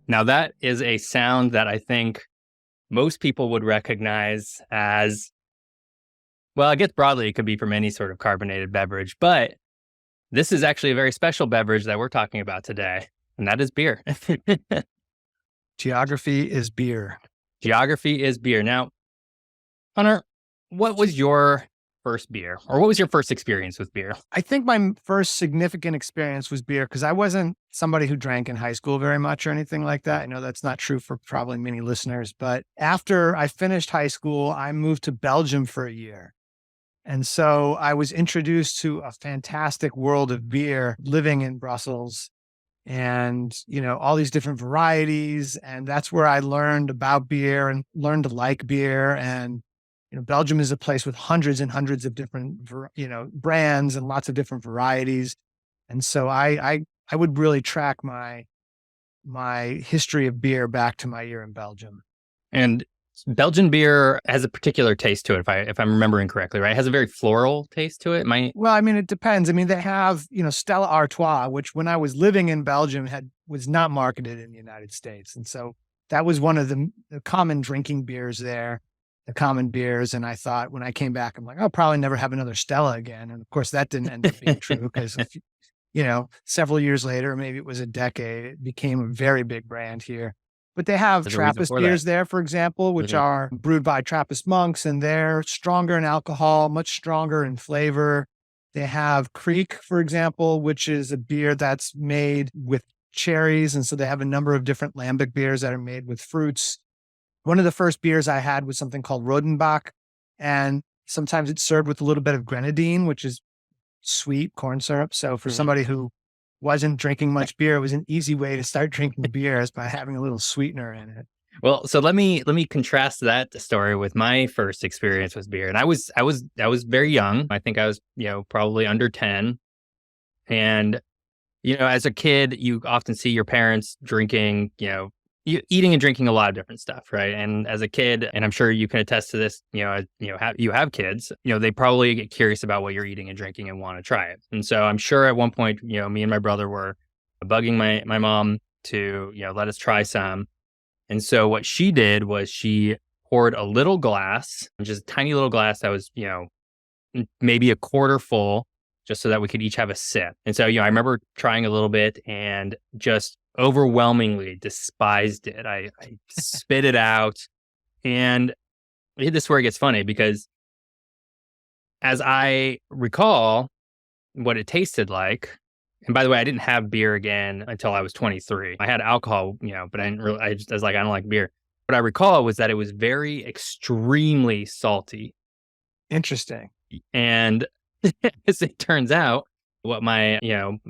Now that is a sound that I think most people would recognize as, well, I guess broadly it could be from any sort of carbonated beverage, but this is actually a very special beverage that we're talking about today, and that is beer. Geography is beer. Geography is beer. Now, Hunter, what was your first beer, or what was your first experience with beer? I think my first significant experience was beer because I wasn't somebody who drank in high school very much or anything like that. I know that's not true for probably many listeners, but after I finished high school, I moved to Belgium for a year. And so I was introduced to a fantastic world of beer living in Brussels and, all these different varieties. And that's where I learned about beer and learned to like beer. And, Belgium is a place with hundreds and hundreds of different, brands and lots of different varieties. And so I would really track my history of beer back to my year in Belgium. And Belgian beer has a particular taste to it, if I'm remembering correctly, right? It has a very floral taste to it. Well, I mean, it depends. I mean, they have, Stella Artois, which when I was living in Belgium was not marketed in the United States. And so that was one of the common drinking beers there, the common beers. And I thought when I came back, I'm like, I'll probably never have another Stella again. And of course that didn't end up being true because, several years later, maybe it was a decade, it became a very big brand here. But they have Trappist beers there, for example, which are brewed by Trappist monks, and they're stronger in alcohol, much stronger in flavor. They have Kriek, for example, which is a beer that's made with cherries. And so they have a number of different lambic beers that are made with fruits. One of the first beers I had was something called Rodenbach. And sometimes it's served with a little bit of grenadine, which is sweet corn syrup. So for somebody who wasn't drinking much beer, it was an easy way to start drinking beers by having a little sweetener in it. Well, so let me contrast that story with my first experience with beer. And I was very young. I think I was, probably under 10. And, as a kid, you often see your parents drinking, eating and drinking a lot of different stuff, right? And as a kid, and I'm sure you can attest to this, you have kids, they probably get curious about what you're eating and drinking and want to try it. And so I'm sure at one point, me and my brother were bugging my mom to, let us try some. And so what she did was she poured a little glass, just a tiny little glass that was, maybe a quarter full, just so that we could each have a sip. And so, I remember trying a little bit and just overwhelmingly despised it. I spit it out. And this is where it gets funny because as I recall what it tasted like, and by the way, I didn't have beer again until I was 23. I had alcohol, but I was like, I don't like beer. What I recall was that it was very extremely salty. Interesting. And as it turns out, what my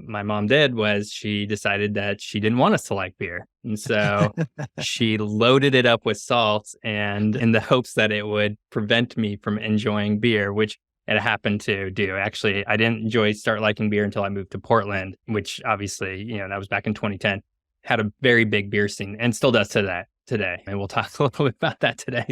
mom did was she decided that she didn't want us to like beer. And so she loaded it up with salt and in the hopes that it would prevent me from enjoying beer, which it happened to do. Actually, I didn't start liking beer until I moved to Portland, which obviously, that was back in 2010, had a very big beer scene and still does today. And we'll talk a little bit about that today.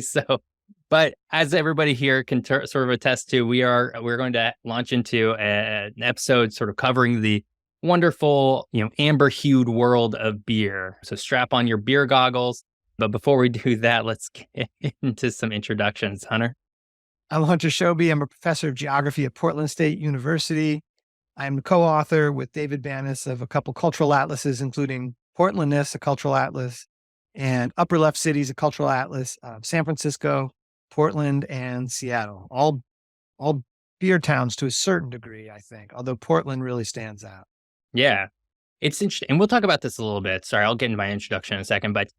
But as everybody here can sort of attest to, we're going to launch into an episode sort of covering the wonderful, amber-hued world of beer. So strap on your beer goggles. But before we do that, let's get into some introductions. Hunter? I'm Hunter Shoby. I'm a professor of geography at Portland State University. I'm the co-author with David Banis of a couple cultural atlases, including Portlandness, a cultural atlas, and Upper Left Cities, a cultural atlas of San Francisco, Portland, and Seattle, all beer towns to a certain degree, I think, although Portland really stands out. Yeah, it's interesting. And we'll talk about this a little bit. Sorry, I'll get into my introduction in a second, but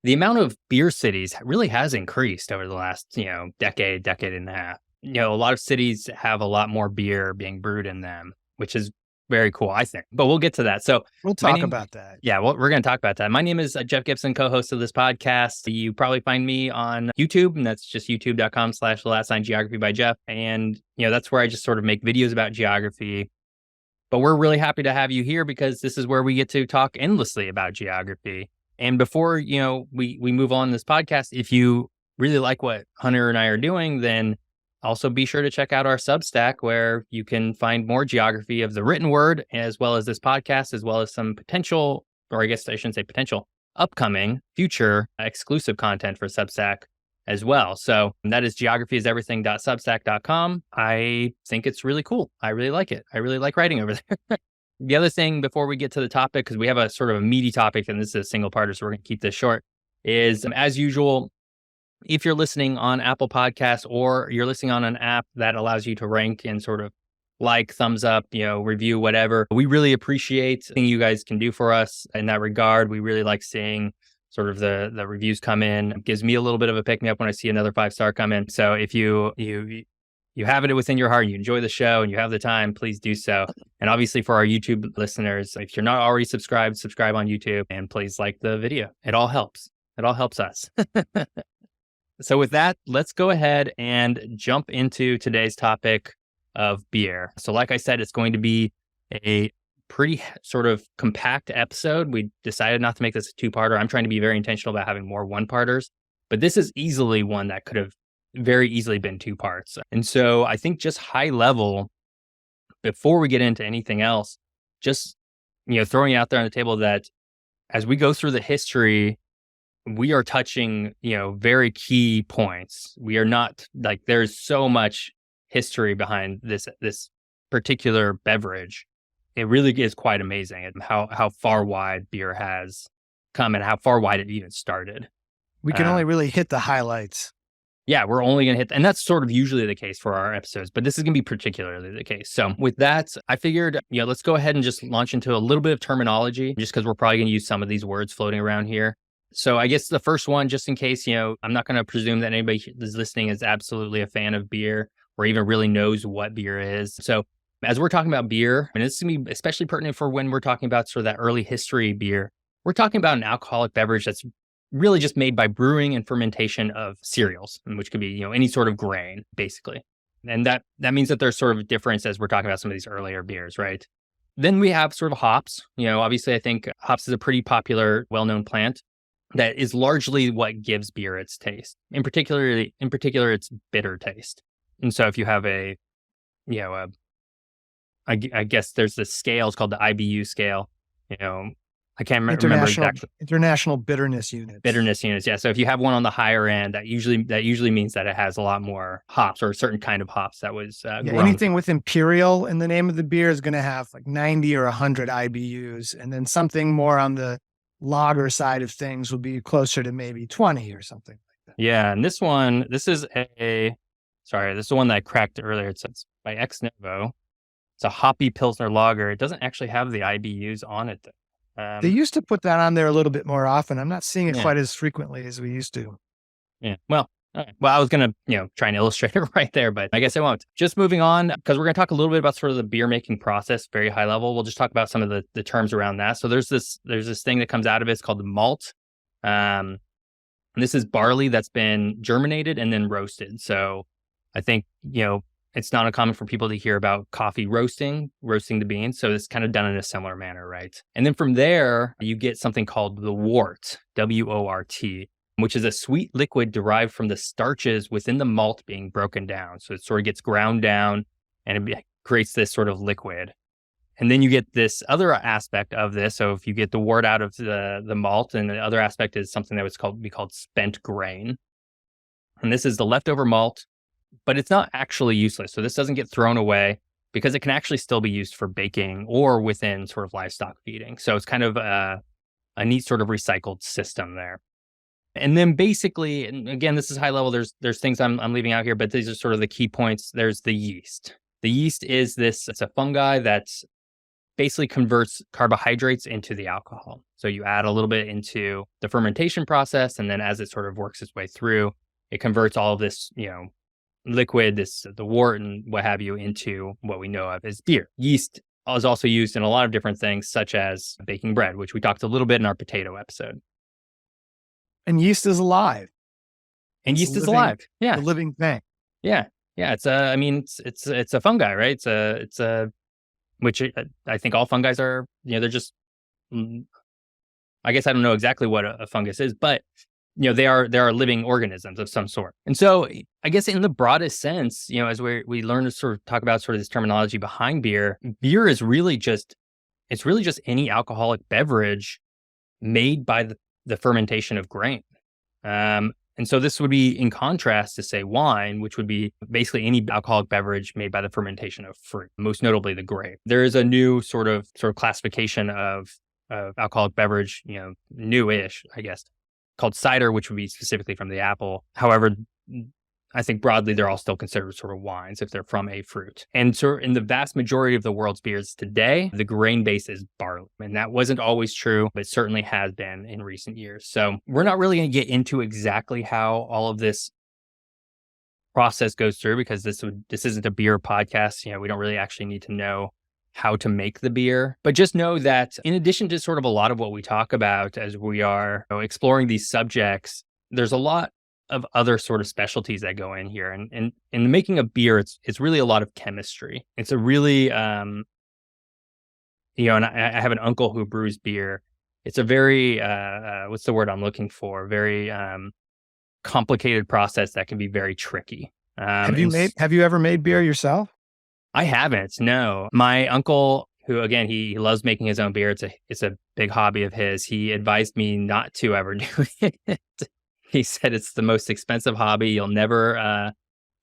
the amount of beer cities really has increased over the last, decade and a half. A lot of cities have a lot more beer being brewed in them, which is very cool, I think. But we'll get to that. So we'll talk about that. Yeah, well, we're going to talk about that. My name is Geoff Gibson, co-host of this podcast. You probably find me on YouTube, and that's just youtube.com/geography by Geoff. And, that's where I just sort of make videos about geography. But we're really happy to have you here because this is where we get to talk endlessly about geography. And before, we move on this podcast, if you really like what Hunter and I are doing, then also be sure to check out our Substack where you can find more geography of the written word, as well as this podcast, as well as some potential or I guess I shouldn't say potential, upcoming future exclusive content for Substack as well. So that is geographyiseverything.substack.com. I think it's really cool. I really like it. I really like writing over there. The other thing before we get to the topic, because we have a sort of a meaty topic and this is a single parter, so we're going to keep this short, is as usual, if you're listening on Apple Podcasts or you're listening on an app that allows you to rank and sort of like, thumbs up, review, whatever, we really appreciate anything you guys can do for us in that regard. We really like seeing sort of the reviews come in. It gives me a little bit of a pick me up when I see another 5-star come in. So if you have it within your heart, you enjoy the show and you have the time, please do so. And obviously for our YouTube listeners, if you're not already subscribed, subscribe on YouTube and please like the video. It all helps. It all helps us. So with that, let's go ahead and jump into today's topic of beer. So like I said, it's going to be a pretty sort of compact episode. We decided not to make this a 2-parter. I'm trying to be very intentional about having more 1-parters, but this is easily one that could have very easily been 2 parts. And so I think just high level, before we get into anything else, just, throwing it out there on the table that as we go through the history, we are touching, very key points. We are not like, there's so much history behind this particular beverage. It really is quite amazing how far wide beer has come and how far wide it even started. We can only really hit the highlights. Yeah, we're only going to hit, and that's sort of usually the case for our episodes, but this is going to be particularly the case. So with that, I figured, let's go ahead and just launch into a little bit of terminology, just because we're probably going to use some of these words floating around here. So I guess the first one, just in case, I'm not going to presume that anybody that's listening is absolutely a fan of beer or even really knows what beer is. So as we're talking about beer, and this is going to be especially pertinent for when we're talking about sort of that early history beer, we're talking about an alcoholic beverage that's really just made by brewing and fermentation of cereals, which could be, any sort of grain, basically. And that means that there's sort of a difference as we're talking about some of these earlier beers, right? Then we have sort of hops. Obviously, I think hops is a pretty popular, well-known plant that is largely what gives beer its taste. In particular, its bitter taste. And so if you have I guess there's this scale, it's called the IBU scale. I can't remember exactly. International bitterness units. Bitterness units, yeah. So if you have one on the higher end, that usually means that it has a lot more hops or a certain kind of hops that was grown. Anything with imperial in the name of the beer is going to have like 90 or 100 IBUs, and then something more on the lager side of things will be closer to maybe 20 or something like that. Yeah, and this is the one that I cracked earlier. It's by Ex Novo. It's a hoppy Pilsner lager. It doesn't actually have the IBUs on it, though. They used to put that on there a little bit more often. I'm not seeing it quite as frequently as we used to. Yeah. Well, all right. Well, I was going to, try and illustrate it right there, but I guess I won't. Just moving on, because we're going to talk a little bit about sort of the beer making process, very high level. We'll just talk about some of the terms around that. So there's this thing that comes out of it. It's called the malt. And this is barley that's been germinated and then roasted. So I think, it's not uncommon for people to hear about coffee roasting the beans. So it's kind of done in a similar manner, right? And then from there, you get something called the wort, W-O-R-T, which is a sweet liquid derived from the starches within the malt being broken down. So it sort of gets ground down and it creates this sort of liquid. And then you get this other aspect of this. So if you get the wort out of the malt, and the other aspect is something that was called spent grain. And this is the leftover malt, but it's not actually useless. So this doesn't get thrown away because it can actually still be used for baking or within sort of livestock feeding. So it's kind of a neat sort of recycled system there. And then basically, and again, this is high level. There's things I'm leaving out here, but these are sort of the key points. There's the yeast. The yeast is it's a fungi that basically converts carbohydrates into the alcohol. So you add a little bit into the fermentation process, and then as it sort of works its way through, it converts all of this, liquid, the wort and what have you, into what we know of as beer. Yeast is also used in a lot of different things, such as baking bread, which we talked a little bit in our potato episode. And yeast is alive. And yeast is alive. Yeah. A living thing. Yeah. Yeah. It's a fungi, right? It's a which I think all fungi are, they're just, I guess I don't know exactly what a fungus is, but they are living organisms of some sort. And so I guess in the broadest sense, as we learn to sort of talk about sort of this terminology behind beer is really just, it's really just any alcoholic beverage made by the fermentation of grain. And so this would be in contrast to, say, wine, which would be basically any alcoholic beverage made by the fermentation of fruit, most notably the grape. There is a new sort of classification of alcoholic beverage, newish, I guess, called cider, which would be specifically from the apple. However, I think broadly they're all still considered sort of wines if they're from a fruit. And so in the vast majority of the world's beers today, the grain base is barley. And that wasn't always true, but certainly has been in recent years. So we're not really going to get into exactly how all of this process goes through, because this isn't a beer podcast. We don't really actually need to know how to make the beer, but just know that in addition to sort of a lot of what we talk about as we are exploring these subjects, there's a lot of other sort of specialties that go in here. And in making a beer, it's really a lot of chemistry. It's a really, and I have an uncle who brews beer. It's a very, what's the word I'm looking for? Very complicated process that can be very tricky. Have you ever made beer yourself? I haven't, no. My uncle, who again, he loves making his own beer. It's a big hobby of his. He advised me not to ever do it. He said it's the most expensive hobby. You'll never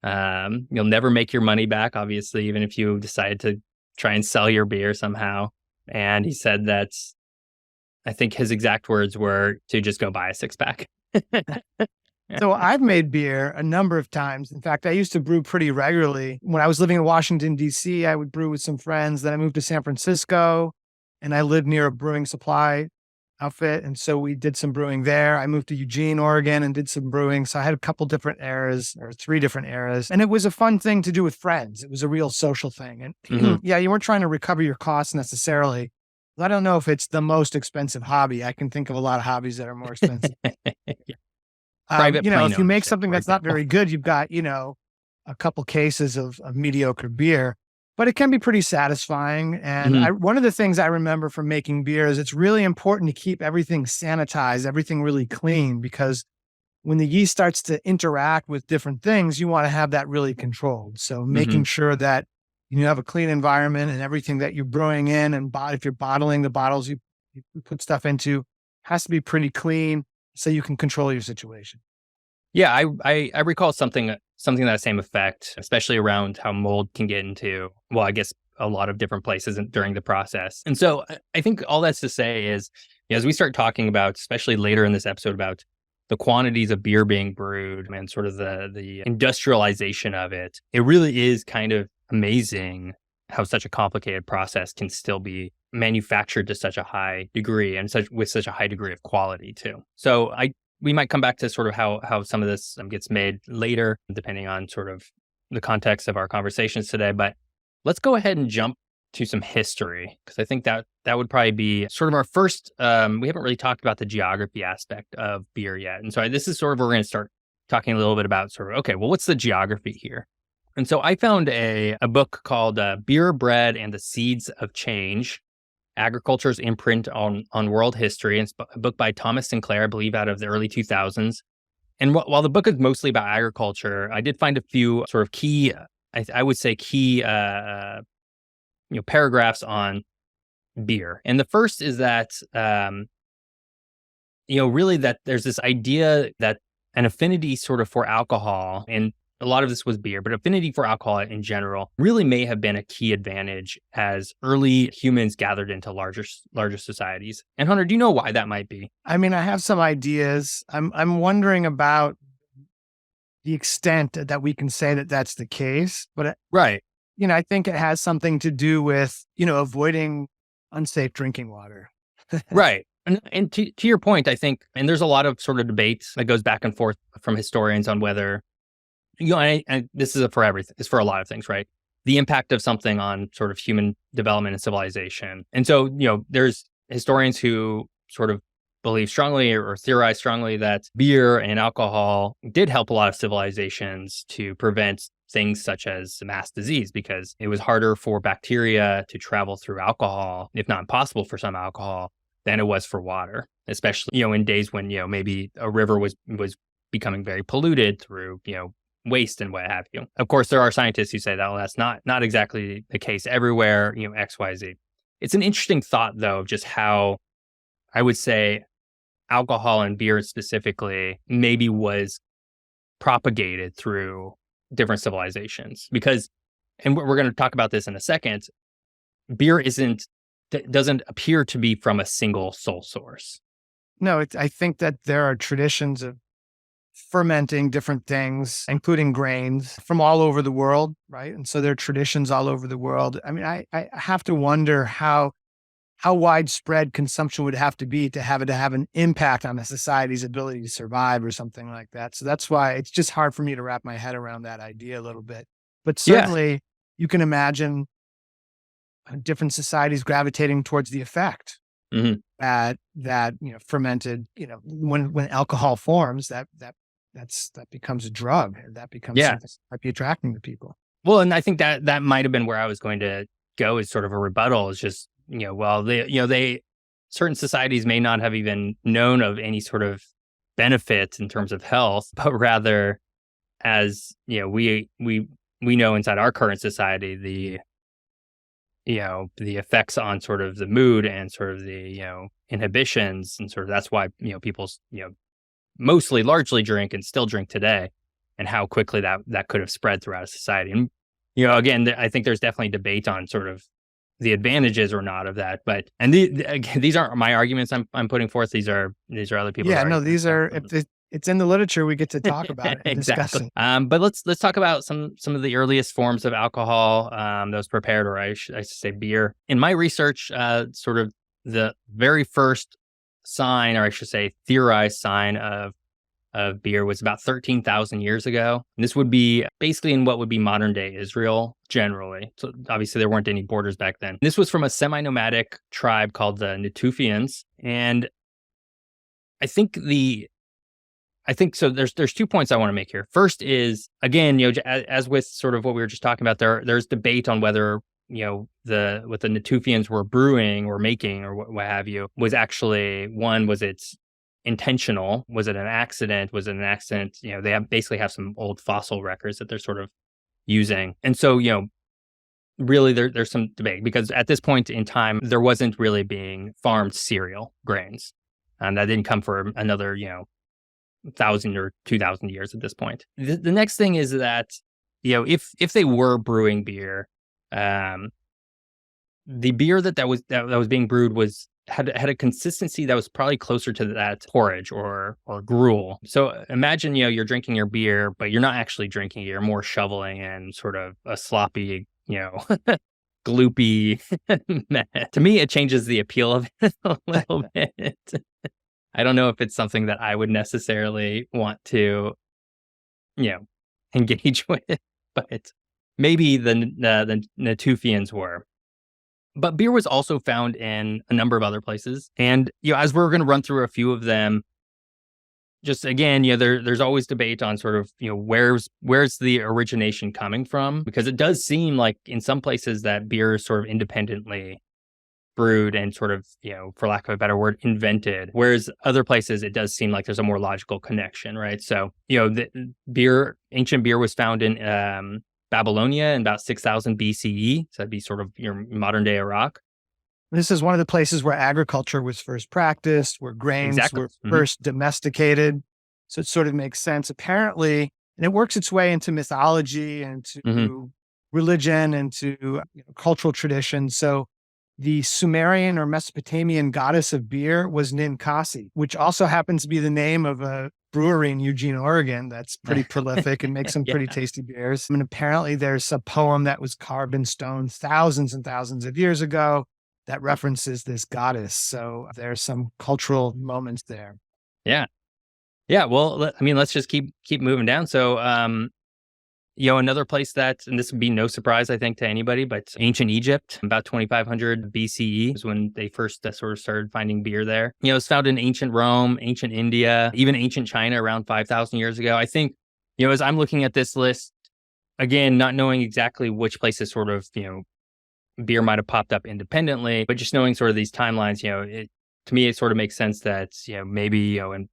make your money back, obviously, even if you decide to try and sell your beer somehow. And he said that, I think his exact words were to just go buy a 6-pack. So I've made beer a number of times. In fact, I used to brew pretty regularly. When I was living in Washington, D.C., I would brew with some friends. Then I moved to San Francisco, and I lived near a brewing supply outfit. And so we did some brewing there. I moved to Eugene, Oregon, and did some brewing. So I had a couple different eras, or 3 different eras. And it was a fun thing to do with friends. It was a real social thing. And yeah, you weren't trying to recover your costs necessarily. I don't know if it's the most expensive hobby. I can think of a lot of hobbies that are more expensive. Private if you make something that's not very good, you've got, a couple cases of mediocre beer, but it can be pretty satisfying. And one of the things I remember from making beer is it's really important to keep everything sanitized, everything really clean, because when the yeast starts to interact with different things, you want to have that really controlled. So making sure that you have a clean environment and everything that you're brewing in, and if you're bottling the bottles you put stuff into, has to be pretty clean, so you can control your situation. Yeah, I recall something to that same effect, especially around how mold can get into, well, I guess a lot of different places during the process. And so I think all that's to say is, as we start talking about, especially later in this episode, about the quantities of beer being brewed and sort of the industrialization of it, it really is kind of amazing how such a complicated process can still be manufactured to such a high degree, and with such a high degree of quality too. So we might come back to sort of how some of this gets made later, depending on sort of the context of our conversations today. But let's go ahead and jump to some history, because I think that would probably be sort of our first. We haven't really talked about the geography aspect of beer yet, and so this is sort of where we're going to start talking a little bit about sort of, okay, well, what's the geography here? And so I found a book called Beer, Bread, and the Seeds of Change: Agriculture's Imprint on World History. It's a book by Thomas Sinclair, I believe, out of the early 2000s. And while the book is mostly about agriculture, I did find a few sort of key, I would say key, paragraphs on beer. And the first is that, really that there's this idea that an affinity sort of for alcohol, and a lot of this was beer, but affinity for alcohol in general really may have been a key advantage as early humans gathered into larger societies. And Hunter, do you know why that might be? I mean, I have some ideas. I'm wondering about the extent that we can say that that's the case, but right. I think it has something to do with, avoiding unsafe drinking water. Right. And to your point, I think, and there's a lot of sort of debate that goes back and forth from historians on whether, and this is for everything. It's for a lot of things, right? The impact of something on sort of human development and civilization. And so, there's historians who sort of believe strongly or theorize strongly that beer and alcohol did help a lot of civilizations to prevent things such as mass disease, because it was harder for bacteria to travel through alcohol, if not impossible for some alcohol, than it was for water, especially, in days when, maybe a river was becoming very polluted through, waste and what have you. Of course, there are scientists who say that, well, that's not exactly the case everywhere, XYZ. It's an interesting thought, though, of just how I would say alcohol and beer specifically maybe was propagated through different civilizations because, and we're going to talk about this in a second, beer doesn't appear to be from a single sole source. No, I think that there are traditions of fermenting different things, including grains, from all over the world, right? And so there are traditions all over the world. I mean, I have to wonder how widespread consumption would have to have an impact on a society's ability to survive or something like that. So that's why it's just hard for me to wrap my head around that idea a little bit. But Yeah. certainly you can imagine different societies gravitating towards the effect Hmm. that fermented, when alcohol forms, that becomes a drug, and that becomes Yeah. something that might be attracting to people. Well, and I think that might have been where I was going to go as sort of a rebuttal is just, well, they certain societies may not have even known of any sort of benefits in terms of health, but rather as, we know inside our current society, the effects on sort of the mood and sort of the, inhibitions and sort of that's why, people, mostly largely drink and still drink today and how quickly that could have spread throughout a society. And, again, I think there's definitely debate on sort of the advantages or not of that. But, and again, these aren't my arguments I'm putting forth. These are other people's Yeah, no, arguments. these are if it's in the literature, we get to talk about it and discuss Exactly. it. But let's talk about some of the earliest forms of alcohol that was prepared, or I should say beer. In my research, sort of the very first sign, or I should say theorized sign of beer was about 13,000 years ago. And this would be basically in what would be modern day Israel generally. So obviously there weren't any borders back then. This was from a semi-nomadic tribe called the Natufians. And I think so. There's 2 points I want to make here. First is, again, as with sort of what we were just talking about, there's debate on whether, what the Natufians were brewing or making or what have you was actually, one, was it intentional? Was it an accident? Was it an accident? They basically have some old fossil records that they're sort of using. And so, really there's some debate because at this point in time, there wasn't really being farmed cereal grains. And that didn't come for another, 1,000 or 2,000 years at this point. The next thing is that, if they were brewing beer, the beer that was being brewed had a consistency that was probably closer to that porridge or gruel. So imagine, you're drinking your beer, but you're not actually drinking it. You're more shoveling in sort of a sloppy, gloopy mess. To me, it changes the appeal of it a little bit. I don't know if it's something that I would necessarily want to, you know, engage with, but maybe the Natufians were. But beer was also found in a number of other places. And, as we're going to run through a few of them, just again, there's always debate on sort of, where's the origination coming from? Because it does seem like in some places that beer is sort of independently brewed and sort of, for lack of a better word, invented. Whereas other places, it does seem like there's a more logical connection, right? So, the ancient beer was found in Babylonia in about 6,000 BCE. So that'd be sort of your modern day Iraq. This is one of the places where agriculture was first practiced, where grains Exactly. were Mhm. first domesticated. So it sort of makes sense, apparently, and it works its way into mythology and to Mhm. religion and to cultural tradition. So the Sumerian or Mesopotamian goddess of beer was Ninkasi, which also happens to be the name of a brewery in Eugene, Oregon that's pretty prolific and makes some Yeah. pretty tasty beers. And apparently there's a poem that was carved in stone thousands and thousands of years ago that references this goddess. So there's some cultural moments there. Yeah. Yeah. Well, let's just keep moving down. So, another place and this would be no surprise, I think, to anybody, but ancient Egypt, about 2,500 BCE is when they first sort of started finding beer there. It's found in ancient Rome, ancient India, even ancient China around 5,000 years ago. I think, as I'm looking at this list, again, not knowing exactly which places sort of, beer might have popped up independently, but just knowing sort of these timelines, to me, it sort of makes sense that, maybe, and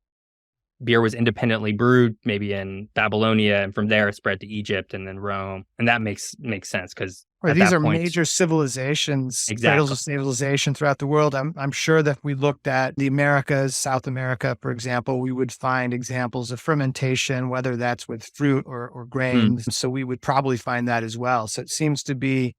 beer was independently brewed, maybe in Babylonia, and from there it spread to Egypt and then Rome. And that makes sense because Right, at these that are point. major civilizations, cradles Exactly. of civilization throughout the world. I'm sure that if we looked at the Americas, South America, for example, we would find examples of fermentation, whether that's with fruit or Mm. grains. So we would probably find that as well. So it seems to be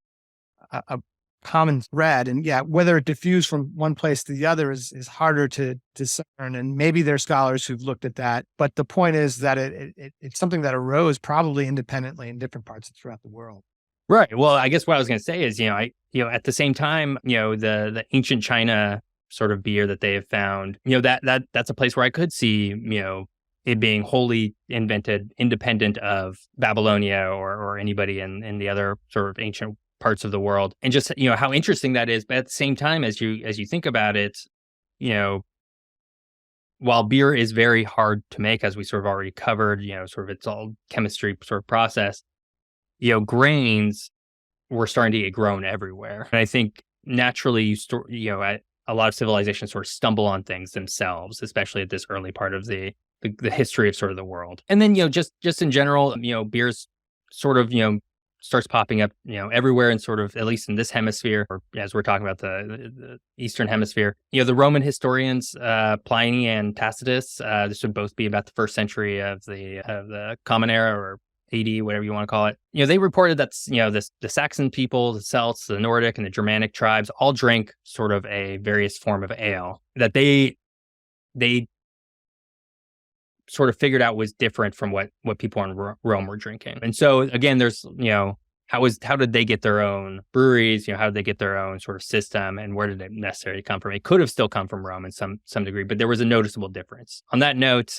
a common thread. And yeah, whether it diffused from one place to the other is harder to discern. And maybe there's scholars who've looked at that. But the point is that it's something that arose probably independently in different parts throughout the world. Right. Well, I guess what I was going to say is, at the same time, the ancient China sort of beer that they have found, that's a place where I could see, it being wholly invented, independent of Babylonia or anybody in the other sort of ancient parts of the world, and just how interesting that is. But at the same time, as you think about it, you know, while beer is very hard to make, as we sort of already covered, sort of it's all chemistry sort of process, grains were starting to get grown everywhere. And I think naturally, a lot of civilizations sort of stumble on things themselves, especially at this early part of the history of sort of the world. And then, just in general, beers sort of, starts popping up, everywhere, and sort of, at least in this hemisphere, or as we're talking about the Eastern hemisphere, the Roman historians, Pliny and Tacitus, this would both be about the first century of the Common Era, or AD, whatever you want to call it. They reported that, the Saxon people, the Celts, the Nordic, and the Germanic tribes all drank sort of a various form of ale that they sort of figured out was different from what people in Rome were drinking. And so again, there's, how did they get their own breweries? How did they get their own sort of system, and where did it necessarily come from? It could have still come from Rome in some degree, but there was a noticeable difference. On that note,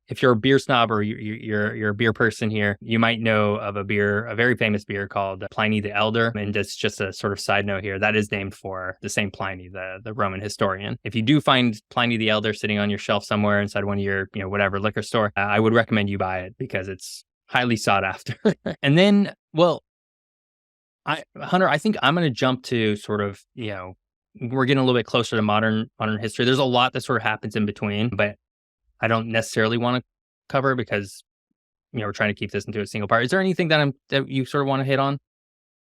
if you're a beer snob, or you're a beer person here, you might know of a very famous beer called Pliny the Elder. And just a sort of side note here, that is named for the same Pliny, the Roman historian. If you do find Pliny the Elder sitting on your shelf somewhere inside one of your, whatever liquor store, I would recommend you buy it, because it's highly sought after. And then, well, Hunter, I think I'm going to jump to sort of, we're getting a little bit closer to modern history. There's a lot that sort of happens in between, but I don't necessarily want to cover, because we're trying to keep this into a single part. Is there anything that you sort of want to hit on?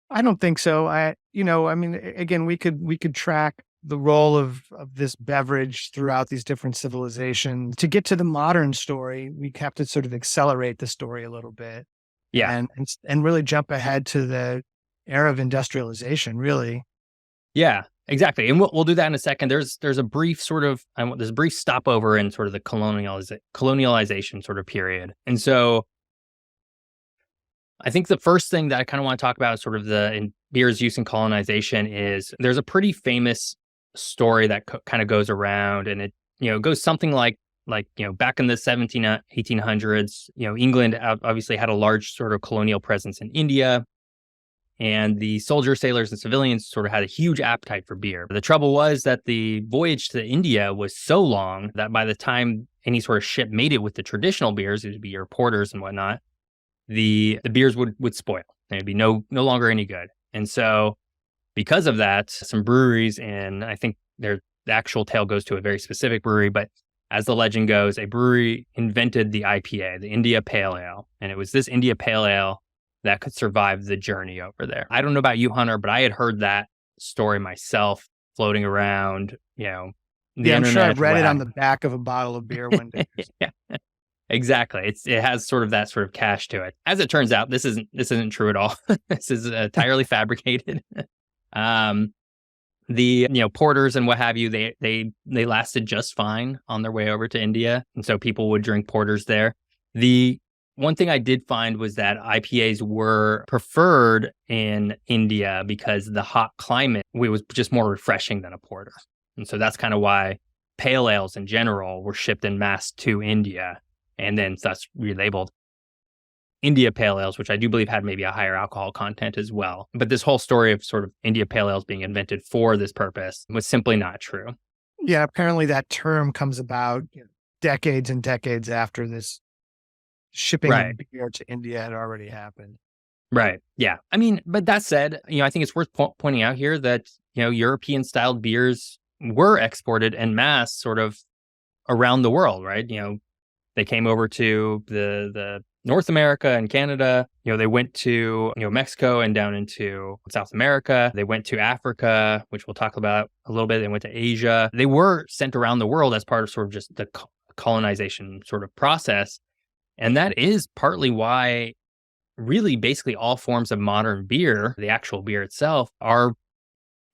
I don't think so. I mean, again, we could track the role of this beverage throughout these different civilizations. To get to the modern story, we have to sort of accelerate the story a little bit, Yeah, and really jump ahead to the era of industrialization, really. yeah, exactly. And we'll do that in a second. There's a brief sort of there's a brief stopover in sort of the colonialization sort of period. And so I think the first thing that I kind of want to talk about is sort of in beer's use in colonization. Is there's a pretty famous story that kind of goes around, and it goes something like back in the 1800s, England obviously had a large sort of colonial presence in India, and the soldiers, sailors, and civilians sort of had a huge appetite for beer. The trouble was that the voyage to India was so long that by the time any sort of ship made it with the traditional beers, it would be your porters and whatnot, the beers would spoil. They'd be no longer any good. And so because of that, some breweries, and I think the actual tale goes to a very specific brewery, but as the legend goes, a brewery invented the IPA, the India Pale Ale. And it was this India Pale Ale that could survive the journey over there. I don't know about you, Hunter, but I had heard that story myself floating around, the Yeah, I'm sure internet. I've read it on the back of a bottle of beer one day. Yeah, exactly. It has sort of that sort of cash to it. As it turns out, this isn't true at all. This is entirely fabricated. Um, the porters and what have you, they lasted just fine on their way over to India, and so people would drink porters there. The one thing I did find was that IPAs were preferred in India because the hot climate was just more refreshing than a porter, and so that's kind of why pale ales in general were shipped en masse to India, and then thus relabeled India Pale Ales, which I do believe had maybe a higher alcohol content as well. But this whole story of sort of India Pale Ales being invented for this purpose was simply not true. Yeah, apparently that term comes about decades and decades after this shipping of Right. beer to India had already happened. Right. Yeah. I mean, but that said, I think it's worth pointing out here that, European styled beers were exported en masse sort of around the world, right? They came over to the North America and Canada. They went to, Mexico and down into South America. They went to Africa, which we'll talk about a little bit. They went to Asia. They were sent around the world as part of sort of just the colonization sort of process. And that is partly why really basically all forms of modern beer, the actual beer itself, are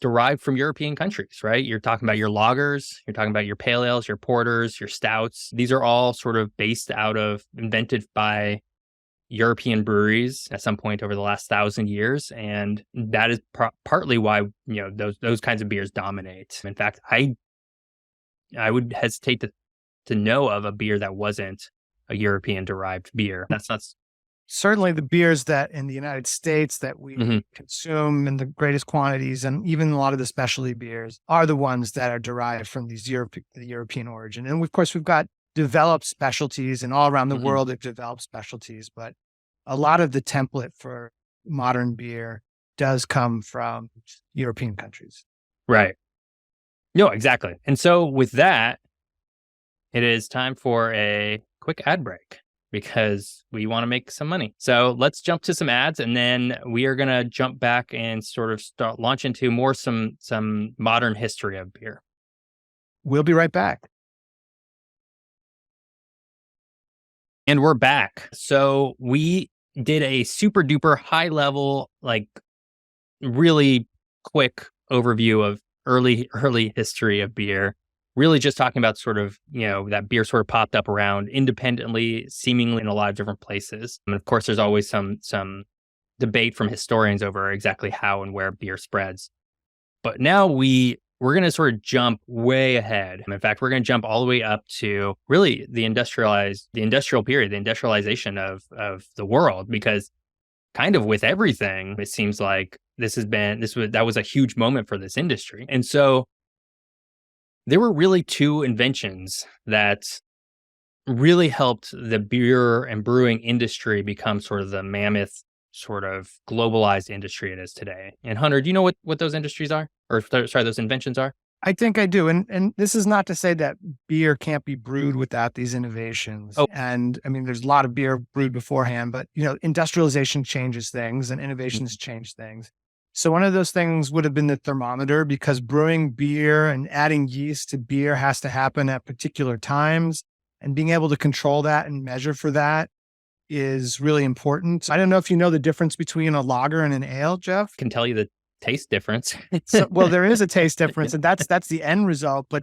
derived from European countries, right? You're talking about your lagers, you're talking about your pale ales, your porters, your stouts. These are all sort of invented by European breweries at some point over the last 1,000 years. And that is partly why, those kinds of beers dominate. In fact, I would hesitate to know of a beer that wasn't a European derived beer. That's not. Certainly the beers that in the United States that we Mhm. consume in the greatest quantities, and even a lot of the specialty beers, are the ones that are derived from the European origin. And of course, we've got developed specialties, and all around the Mhm. world they've developed specialties, but a lot of the template for modern beer does come from European countries. Right. No, exactly. And so with that, it is time for a quick ad break because we want to make some money. So let's jump to some ads, and then we are going to jump back and sort of launch into more some modern history of beer. We'll be right back. And we're back. So we did a super duper high level, like really quick overview of early history of beer. Really just talking about sort of, that beer sort of popped up around independently, seemingly in a lot of different places. And of course, there's always some debate from historians over exactly how and where beer spreads. But now we're going to sort of jump way ahead. In fact, we're going to jump all the way up to really the industrial period, the industrialization of the world, because kind of with everything, it seems like that was a huge moment for this industry. And so there were really two inventions that really helped the beer and brewing industry become sort of the mammoth, sort of globalized industry it is today. And Hunter, do you know what those industries are? Or sorry, those inventions are? I think I do. And this is not to say that beer can't be brewed without these innovations. Oh, And I mean, there's a lot of beer brewed beforehand, but industrialization changes things and innovations change things. So one of those things would have been the thermometer, because brewing beer and adding yeast to beer has to happen at particular times, and being able to control that and measure for that is really important. I don't know if you know the difference between a lager and an ale, Geoff. can tell you the taste difference. So, well, there is a taste difference, and that's the end result. But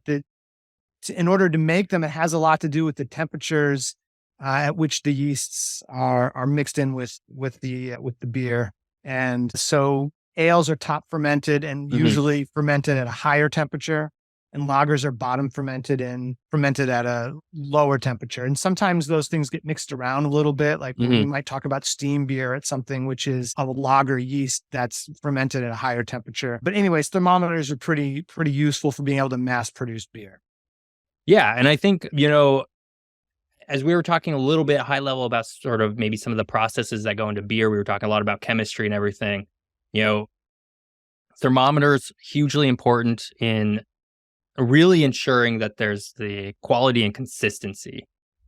in order to make them, it has a lot to do with the temperatures at which the yeasts are mixed in with the beer. And so ales are top fermented and Mhm. usually fermented at a higher temperature, and lagers are bottom fermented and fermented at a lower temperature. And sometimes those things get mixed around a little bit. Like we Mhm. might talk about steam beer at something which is a lager yeast that's fermented at a higher temperature. But anyways, thermometers are pretty useful for being able to mass produce beer. Yeah, and I think, as we were talking a little bit high level about sort of maybe some of the processes that go into beer, we were talking a lot about chemistry and everything. You know, thermometers hugely important in really ensuring that there's the quality and consistency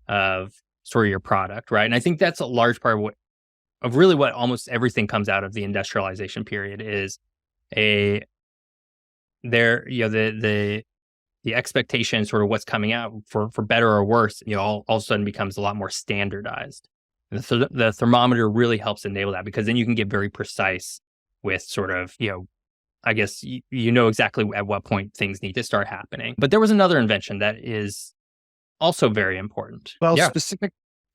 of sort of your product, right? And I think that's a large part of really what almost everything comes out of the industrialization period is a there, the expectation, sort of what's coming out for better or worse, all of a sudden becomes a lot more standardized. And the thermometer really helps enable that, because then you can get very precise with sort of, I guess you know exactly at what point things need to start happening. But there was another invention that is also very important. Well, Yeah.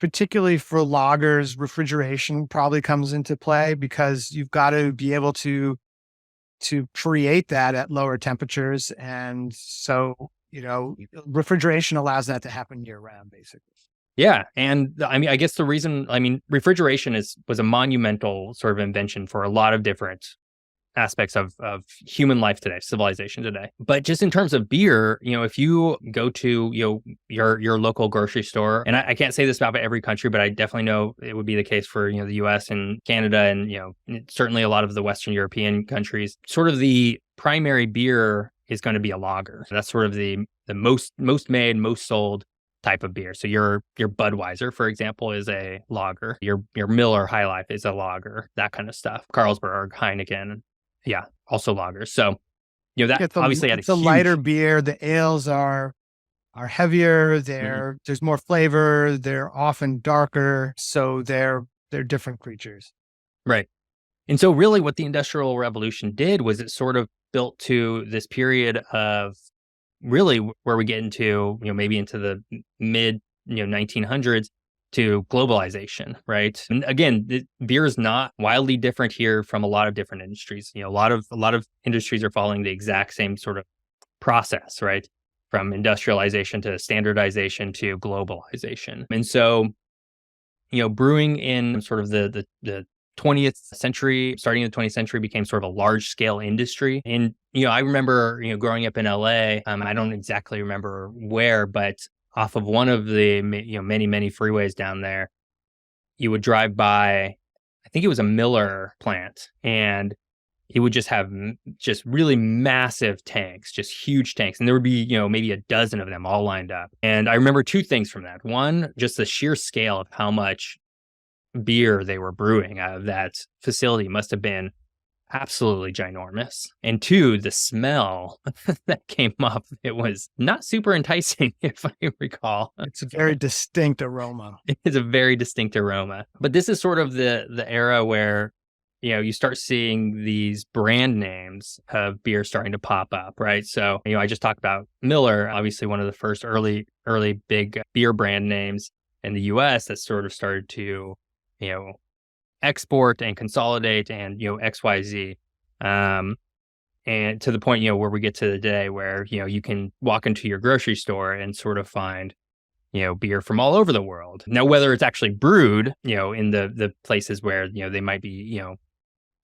particularly for lagers, refrigeration probably comes into play, because you've got to be able to create that at lower temperatures. And so, refrigeration allows that to happen year round, basically. Yeah, and I mean, I guess refrigeration was a monumental sort of invention for a lot of different aspects of human life today, civilization today. But just in terms of beer, if you go to your local grocery store, and I can't say this about every country, but I definitely know it would be the case for the U.S. and Canada, and certainly a lot of the Western European countries. Sort of the primary beer is going to be a lager. That's sort of the most made, most sold type of beer. So your Budweiser, for example, is a lager. Your Miller High Life is a lager, that kind of stuff. Carlsberg, Heineken, yeah, also lagers. So, that obviously had a It's a lighter huge beer. The ales are heavier. mhm, There's more flavor. They're often darker, so they're different creatures. right. And so really what the Industrial Revolution did was it sort of built to this period of really where we get into, maybe into the mid, 1900s to globalization, right? And again, beer is not wildly different here from a lot of different industries. A lot of industries are following the exact same sort of process, right? From industrialization to standardization to globalization. And so, brewing in sort of the 20th century, starting in the 20th century, became sort of a large scale industry. And, I remember, growing up in LA, I don't exactly remember where, but off of one of the, many, many freeways down there, you would drive by, I think it was a Miller plant, and he would just have just really massive tanks, just huge tanks. And there would be, maybe a dozen of them all lined up. And I remember two things from that. One, just the sheer scale of how much beer they were brewing out of that facility must have been absolutely ginormous. And two, the smell that came off, it was not super enticing, if I recall. It's a very distinct aroma. It is a very distinct aroma. But this is sort of the era where, you start seeing these brand names of beer starting to pop up, right? So, I just talked about Miller, obviously one of the first early big beer brand names in the US that sort of started to, you know, export and consolidate and, XYZ. And to the point, where we get to the day where, you can walk into your grocery store and sort of find, beer from all over the world. Now, whether it's actually brewed, in the places where, they might be,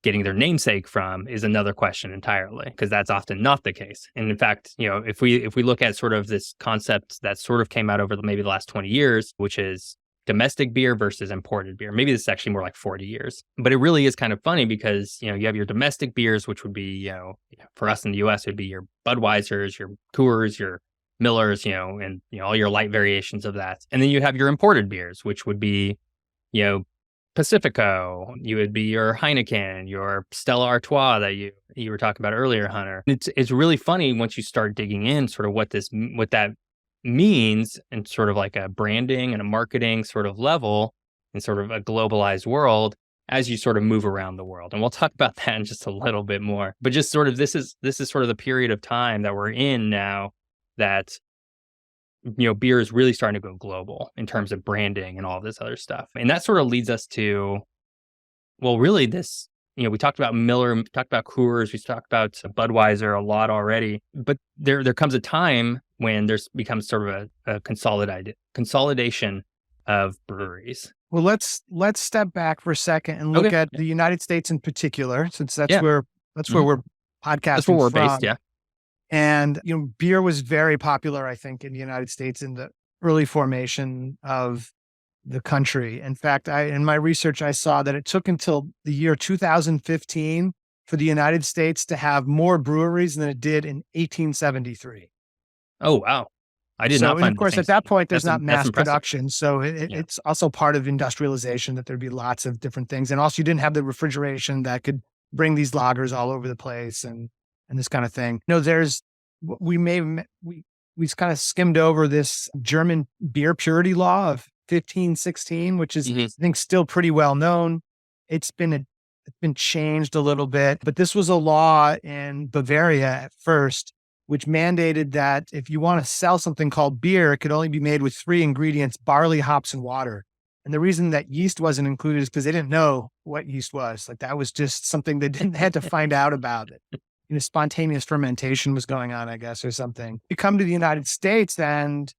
getting their namesake from is another question entirely, because that's often not the case. And in fact, if we look at sort of this concept that sort of came out over maybe the last 20 years, which is domestic beer versus imported beer. Maybe this is actually more like 40 years. But it really is kind of funny because, you have your domestic beers, which would be, for us in the US, it would be your Budweisers, your Coors, your Millers, and, all your light variations of that. And then you have your imported beers, which would be, Pacifico, you would be your Heineken, your Stella Artois that you were talking about earlier, Hunter. It's really funny once you start digging in sort of what that means and sort of like a branding and a marketing sort of level in sort of a globalized world as you sort of move around the world. And we'll talk about that in just a little bit more. But just sort of this is sort of the period of time that we're in now that beer is really starting to go global in terms of branding and all this other stuff. And that sort of leads us to, well, really this, we talked about Miller, we talked about Coors, we talked about Budweiser a lot already, but there comes a time when there's becomes sort of a consolidation of breweries. Well, let's step back for a second and look at the United States in particular, since that's where we're podcasting That's where we're from. based, yeah. And, beer was very popular, I think, in the United States in the early formation of the country. In fact, in my research, I saw that it took until the year 2015 for the United States to have more breweries than it did in 1873. Oh, wow. I did not And find of course, at that point, there's not mass impressive. production. So it's also part of industrialization that there'd be lots of different things. And also you didn't have the refrigeration that could bring these lagers all over the place and this kind of thing. We kind of skimmed over this German beer purity law of 1516, which is, I think, still pretty well known. It's been changed a little bit, but this was a law in Bavaria at first, which mandated that if you want to sell something called beer, it could only be made with 3 ingredients: barley, hops, and water. And the reason that yeast wasn't included is because they didn't know what yeast was. Like, that was just something they had to find out about it. Spontaneous fermentation was going on, I guess, or something. You come to the United States and,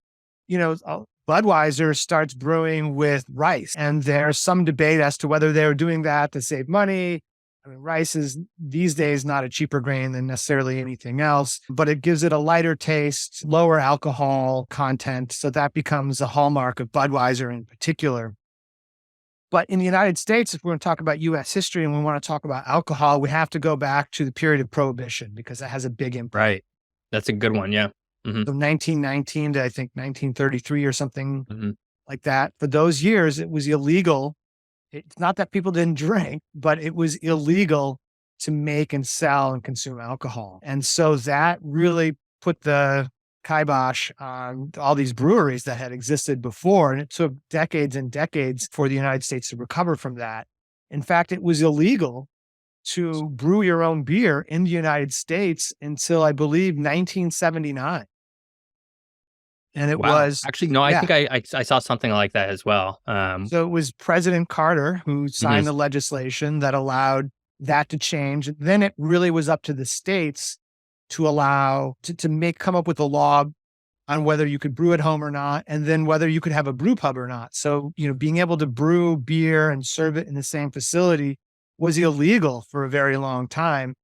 Budweiser starts brewing with rice. And there's some debate as to whether they were doing that to save money. I mean, rice is these days not a cheaper grain than necessarily anything else, but it gives it a lighter taste, lower alcohol content. So that becomes a hallmark of Budweiser in particular. But in the United States, if we're going to talk about U.S. history and we want to talk about alcohol, we have to go back to the period of Prohibition because that has a big impact. Right. That's a good one. Yeah. Hmm. So 1919 to I think 1933 or something Hmm. like that. For those years, it was illegal. It's not that people didn't drink, but it was illegal to make and sell and consume alcohol. And so that really put the kibosh on all these breweries that had existed before. And it took decades and decades for the United States to recover from that. In fact, it was illegal to brew your own beer in the United States until I believe 1979. And it Wow. was, Actually, no, I yeah. think I saw something like that as well. So it was President Carter who Mhm. signed the legislation that allowed that to change. Then it really was up to the states to allow to make come up with a law on whether you could brew at home or not, and then whether you could have a brew pub or not. So, being able to brew beer and serve it in the same facility was illegal for a very long time.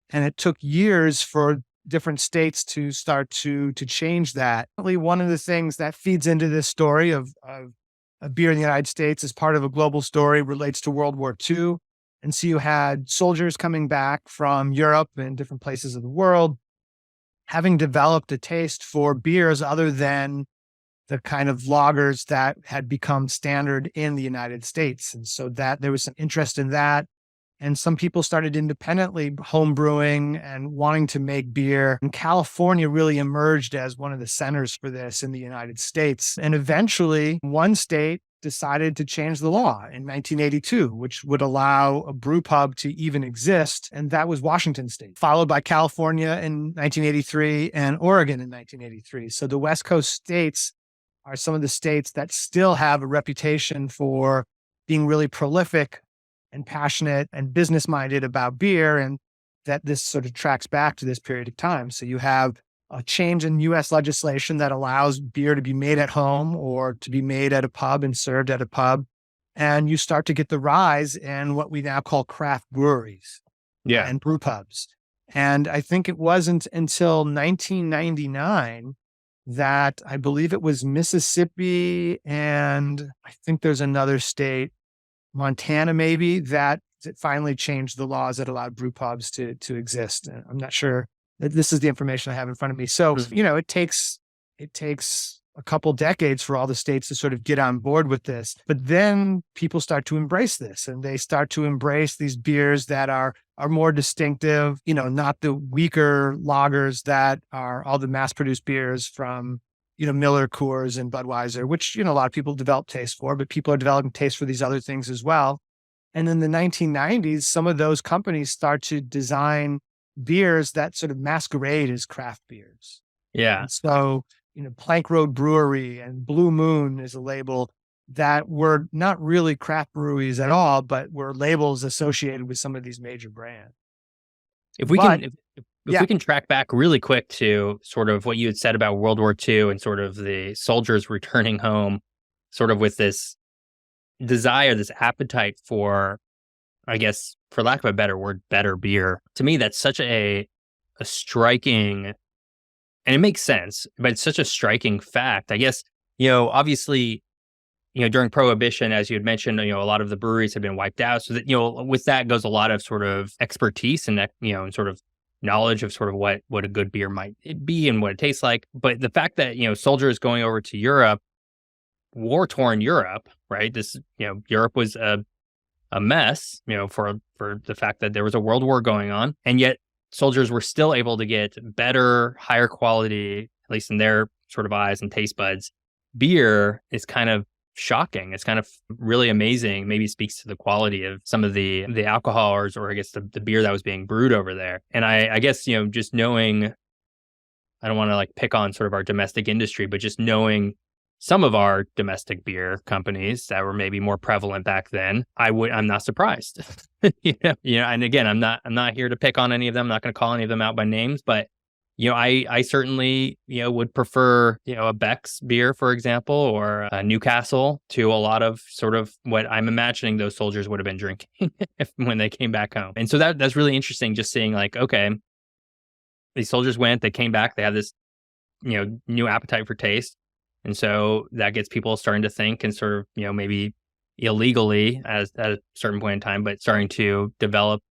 And it took years for different states to start to change that. One of the things that feeds into this story of beer in the United States as part of a global story relates to World War II. And so you had soldiers coming back from Europe and different places of the world, having developed a taste for beers other than the kind of lagers that had become standard in the United States. And so that there was some interest in that. And some people started independently home brewing and wanting to make beer. And California really emerged as one of the centers for this in the United States. And eventually, one state decided to change the law in 1982, which would allow a brew pub to even exist. And that was Washington State, followed by California in 1983 and Oregon in 1983. So the West Coast states are some of the states that still have a reputation for being really prolific and passionate and business minded about beer. And that this sort of tracks back to this period of time. So you have a change in US legislation that allows beer to be made at home or to be made at a pub and served at a pub. And you start to get the rise in what we now call craft breweries Yeah. and brew pubs. And I think it wasn't until 1999 that I believe it was Mississippi and I think there's another state, Montana maybe, that finally changed the laws that allowed brew pubs to exist. And I'm not sure that this is the information I have in front of me. So, Mhm. it takes a couple decades for all the states to sort of get on board with this. But then people start to embrace this and they start to embrace these beers that are more distinctive, not the weaker lagers that are all the mass produced beers from Miller, Coors, and Budweiser, which, a lot of people develop taste for, but people are developing taste for these other things as well. And in the 1990s, some of those companies start to design beers that sort of masquerade as craft beers. Yeah. And so, Plank Road Brewery and Blue Moon is a label that were not really craft breweries at all, but were labels associated with some of these major brands. If we But can if yeah, we can track back really quick to sort of what you had said about World War II and sort of the soldiers returning home, sort of with this desire, this appetite for, I guess, for lack of a better word, better beer. To me, that's such a striking, and it makes sense, but it's such a striking fact. I guess, obviously, during Prohibition, as you had mentioned, a lot of the breweries have been wiped out. So that, with that goes a lot of sort of expertise and, and sort of knowledge of sort of what a good beer might be and what it tastes like. But the fact that, soldiers going over to Europe, war torn Europe, right? This, Europe was a mess, for the fact that there was a world war going on. And yet soldiers were still able to get better, higher quality, at least in their sort of eyes and taste buds. Beer is kind of shocking. It's kind of really amazing. Maybe speaks to the quality of some of the alcohols, or I guess the beer that was being brewed over there. And I guess, just knowing, I don't want to like pick on sort of our domestic industry, but just knowing some of our domestic beer companies that were maybe more prevalent back then, I'm not surprised. And again, I'm not here to pick on any of them. I'm not going to call any of them out by names, but I certainly, would prefer, a Beck's beer, for example, or a Newcastle to a lot of sort of what I'm imagining those soldiers would have been drinking when they came back home. And so that's really interesting, just seeing like, okay, these soldiers went, they came back, they have this, new appetite for taste. And so that gets people starting to think and sort of, maybe illegally at a certain point in time, but starting to develop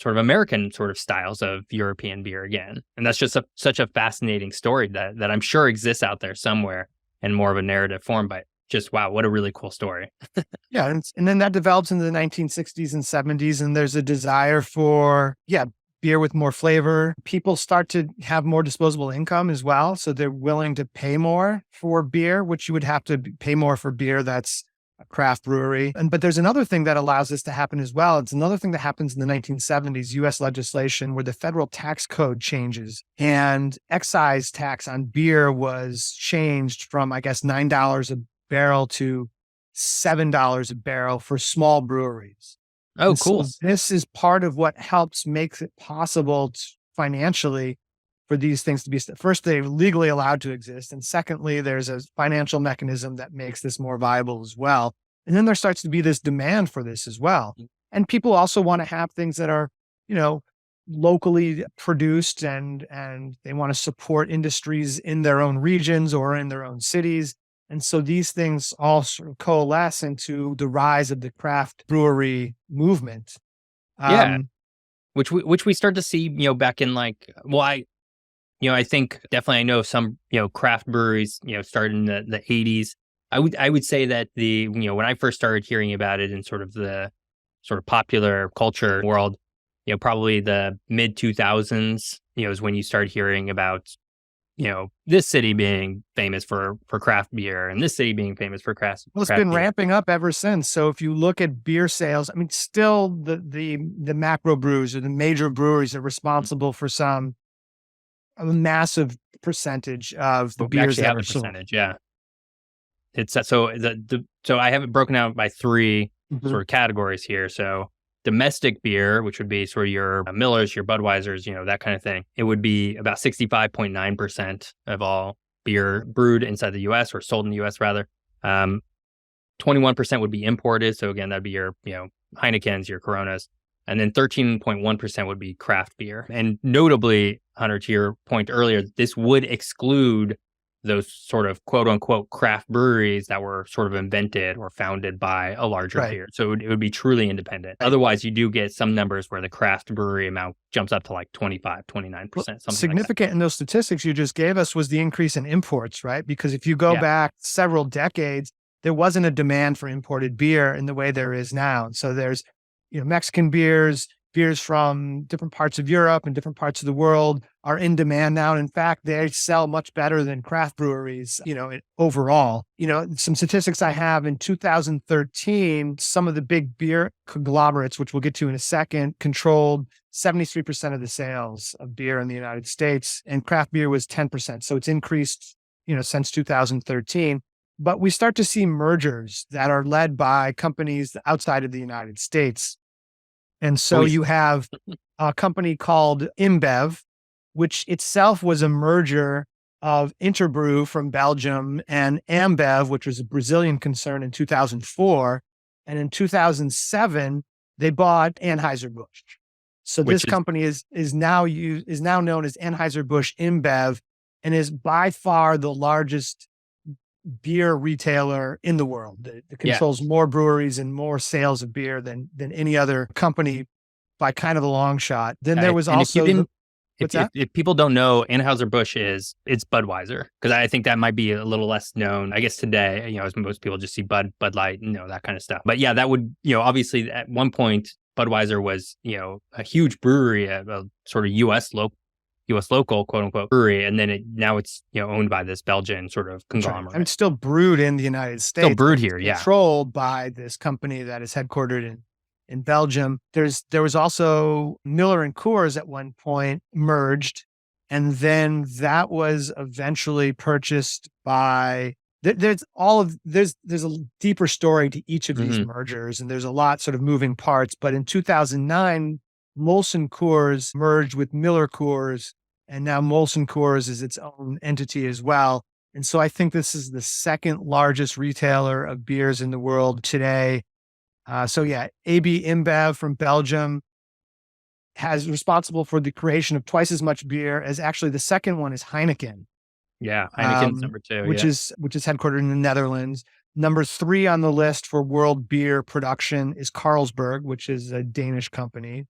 sort of American sort of styles of European beer again. And that's just such a fascinating story that I'm sure exists out there somewhere in more of a narrative form. But just wow, what a really cool story. Yeah, and then that develops into the 1960s and 70s, and there's a desire for, yeah, beer with more flavor. People start to have more disposable income as well, so they're willing to pay more for beer, which you would have to pay more for beer that's a craft brewery. But there's another thing that allows this to happen as well. It's another thing that happens in the 1970s, US legislation, where the federal tax code changes and excise tax on beer was changed from, I guess, $9 a barrel to $7 a barrel for small breweries. Oh, And so cool. this is part of what helps makes it possible financially for these things to be, first, they're legally allowed to exist. And secondly, there's a financial mechanism that makes this more viable as well. And then there starts to be this demand for this as well. And people also want to have things that are, you know, locally produced, and they want to support industries in their own regions or in their own cities. And so these things all sort of coalesce into the rise of the craft brewery movement. Yeah. Um, Which we start to see, back in like, well, I think definitely I know some, craft breweries, started in the 80s. I would say that when I first started hearing about it in sort of the sort of popular culture world, probably the mid 2000s, is when you start hearing about, this city being famous for craft beer and this city being famous for well, it's craft been beer. ramping up ever since. So if you look at beer sales, I mean, still the macro brews or the major breweries are responsible for a massive percentage of the But we beers actually that have are the sold. percentage, yeah. It's so I have it broken out by three Mhm. sort of categories here. So domestic beer, which would be sort of your Millers, your Budweisers, that kind of thing. It would be about 65.9% of all beer brewed inside the US or sold in the US rather. 21% would be imported. So again, that'd be your, Heinekens, your Coronas. And then 13.1% would be craft beer. And notably, Hunter, to your point earlier, this would exclude those sort of quote unquote craft breweries that were sort of invented or founded by a larger Right. beer. So it would be truly independent. Right. Otherwise, you do get some numbers where the craft brewery amount jumps up to like 25, Well, 29%, something like that. significant in those statistics you just gave us was the increase in imports, right? Because if you go Yeah. back several decades, there wasn't a demand for imported beer in the way there is now. And so there's, Mexican beers, beers from different parts of Europe and different parts of the world are in demand now. And in fact, they sell much better than craft breweries, overall. Some statistics I have in 2013, some of the big beer conglomerates, which we'll get to in a second, controlled 73% of the sales of beer in the United States, and craft beer was 10%. So it's increased, since 2013. But we start to see mergers that are led by companies outside of the United States. And Oh, so you have a company called InBev, which itself was a merger of Interbrew from Belgium and Ambev, which was a Brazilian concern in 2004. And in 2007, they bought Anheuser-Busch. So this which is company is now known as Anheuser-Busch InBev, and is by far the largest beer retailer in the world that yeah. controls more breweries and more sales of beer than any other company by kind of a long shot. Then there was And if you also didn't, what's if that? if people don't know, Anheuser-Busch it's Budweiser, because I think that might be a little less known, I guess today, as most people just see Bud Light, that kind of stuff. But yeah, that would, obviously at one point, Budweiser was, a huge brewery, a sort of US local, quote unquote, brewery. And then now it's, owned by this Belgian sort of That's right. And conglomerate. it's still brewed in the United Still States, brewed but it's here. Yeah. controlled by this company that is headquartered in Belgium. There was also Miller and Coors at one point merged, and then that was eventually purchased by. There's a deeper story to each of these Hmm. mergers, and there's a lot sort of moving parts. But in 2009, Molson Coors merged with Miller Coors, and now Molson Coors is its own entity as well. And so I think this is the second largest retailer of beers in the world today. So yeah, AB InBev from Belgium has responsible for the creation of twice as much beer as actually the second one is Heineken, Yeah. Heineken's number two. which Yeah. is headquartered in the Netherlands. Number 3 on the list for world beer production is Carlsberg, which is a Danish company.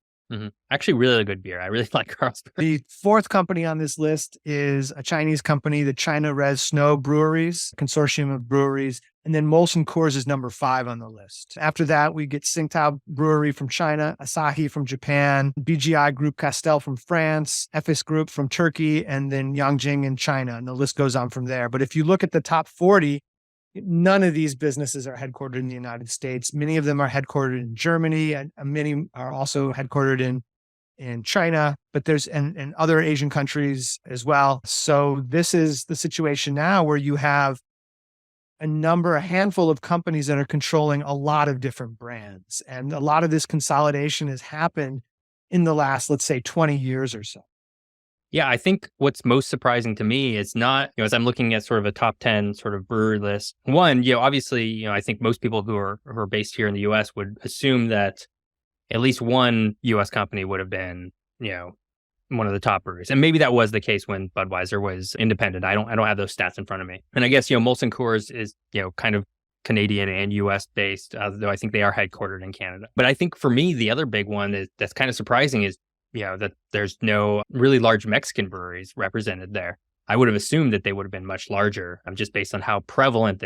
Actually, really good beer. I really like Carlsberg. The fourth company on this list is a Chinese company, the China Res Snow Breweries, consortium of breweries. And then Molson Coors is number 5 on the list. After that, we get Tsingtao Brewery from China, Asahi from Japan, BGI Group Castel from France, Efes Group from Turkey, and then Yangjing in China. And the list goes on from there. But if you look at the top 40, none of these businesses are headquartered in the United States. Many of them are headquartered in Germany, and many are also headquartered in China, but there's and other Asian countries as well. So this is the situation now where you have a handful of companies that are controlling a lot of different brands. And a lot of this consolidation has happened in the last, let's say, 20 years or so. Yeah, I think what's most surprising to me is not, as I'm looking at sort of a top 10 sort of brewery list. One, obviously, I think most people who are based here in the US would assume that at least one US company would have been, one of the top breweries. And maybe that was the case when Budweiser was independent. I don't have those stats in front of me. And I guess, Molson Coors is, kind of Canadian and US based, though I think they are headquartered in Canada. But I think for me, the other big one that's kind of surprising is, that there's no really large Mexican breweries represented there. I would have assumed that they would have been much larger, just based on how prevalent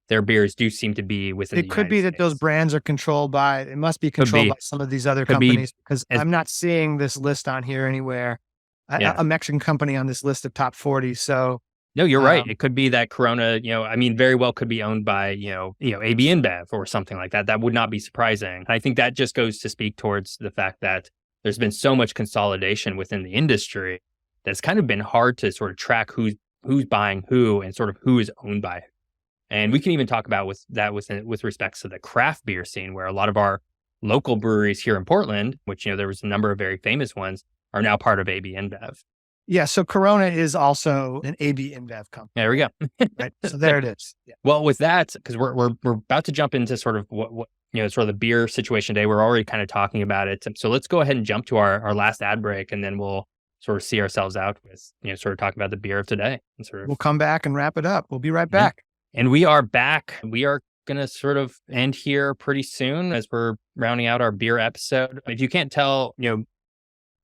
their beers do seem to be within the It could United be that those States. brands are it must be controlled by some of these other Could be companies, because as I'm not seeing this list on here anywhere. yeah. A Mexican company on this list of top 40. So, No, you're right. um, It could be that Corona, very well could be owned by, AB InBev or something like that. That would not be surprising. I think that just goes to speak towards the fact that there's been so much consolidation within the industry that it's kind of been hard to sort of track who's buying who and sort of who is owned by who. And we can even talk about with respects to the craft beer scene, where a lot of our local breweries here in Portland, which, there was a number of very famous ones, are now part of AB InBev. yeah, so Corona is also an AB InBev company, There we go. right? So there it is. Yeah. Well, with that, because we're about to jump into sort of what sort of the beer situation today. We're already kind of talking about it. So let's go ahead and jump to our last ad break, and then we'll sort of see ourselves out with, sort of talk about the beer of today. And sort of, We'll come back and wrap it up. We'll be right yeah. back. And we are back. We are going to sort of end here pretty soon as we're rounding out our beer episode. If you can't tell,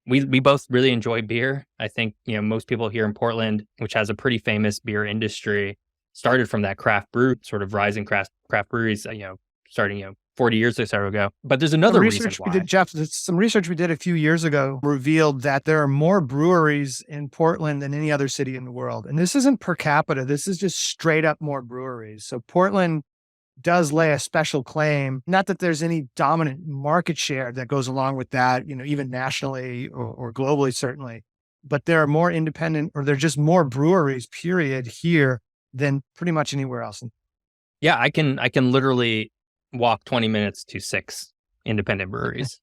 we both really enjoy beer. I think, most people here in Portland, which has a pretty famous beer industry, started from that craft brew, sort of rising craft breweries, starting, 40 years or so ago. But there's another reason why. Geoff, some research we did a few years ago revealed that there are more breweries in Portland than any other city in the world. And this isn't per capita. This is just straight up more breweries. So Portland does lay a special claim. Not that there's any dominant market share that goes along with that, even nationally or globally, certainly. But there are more independent, or there are just more breweries, period, here than pretty much anywhere else. Yeah, I can literally walk 20 minutes to 6 independent breweries,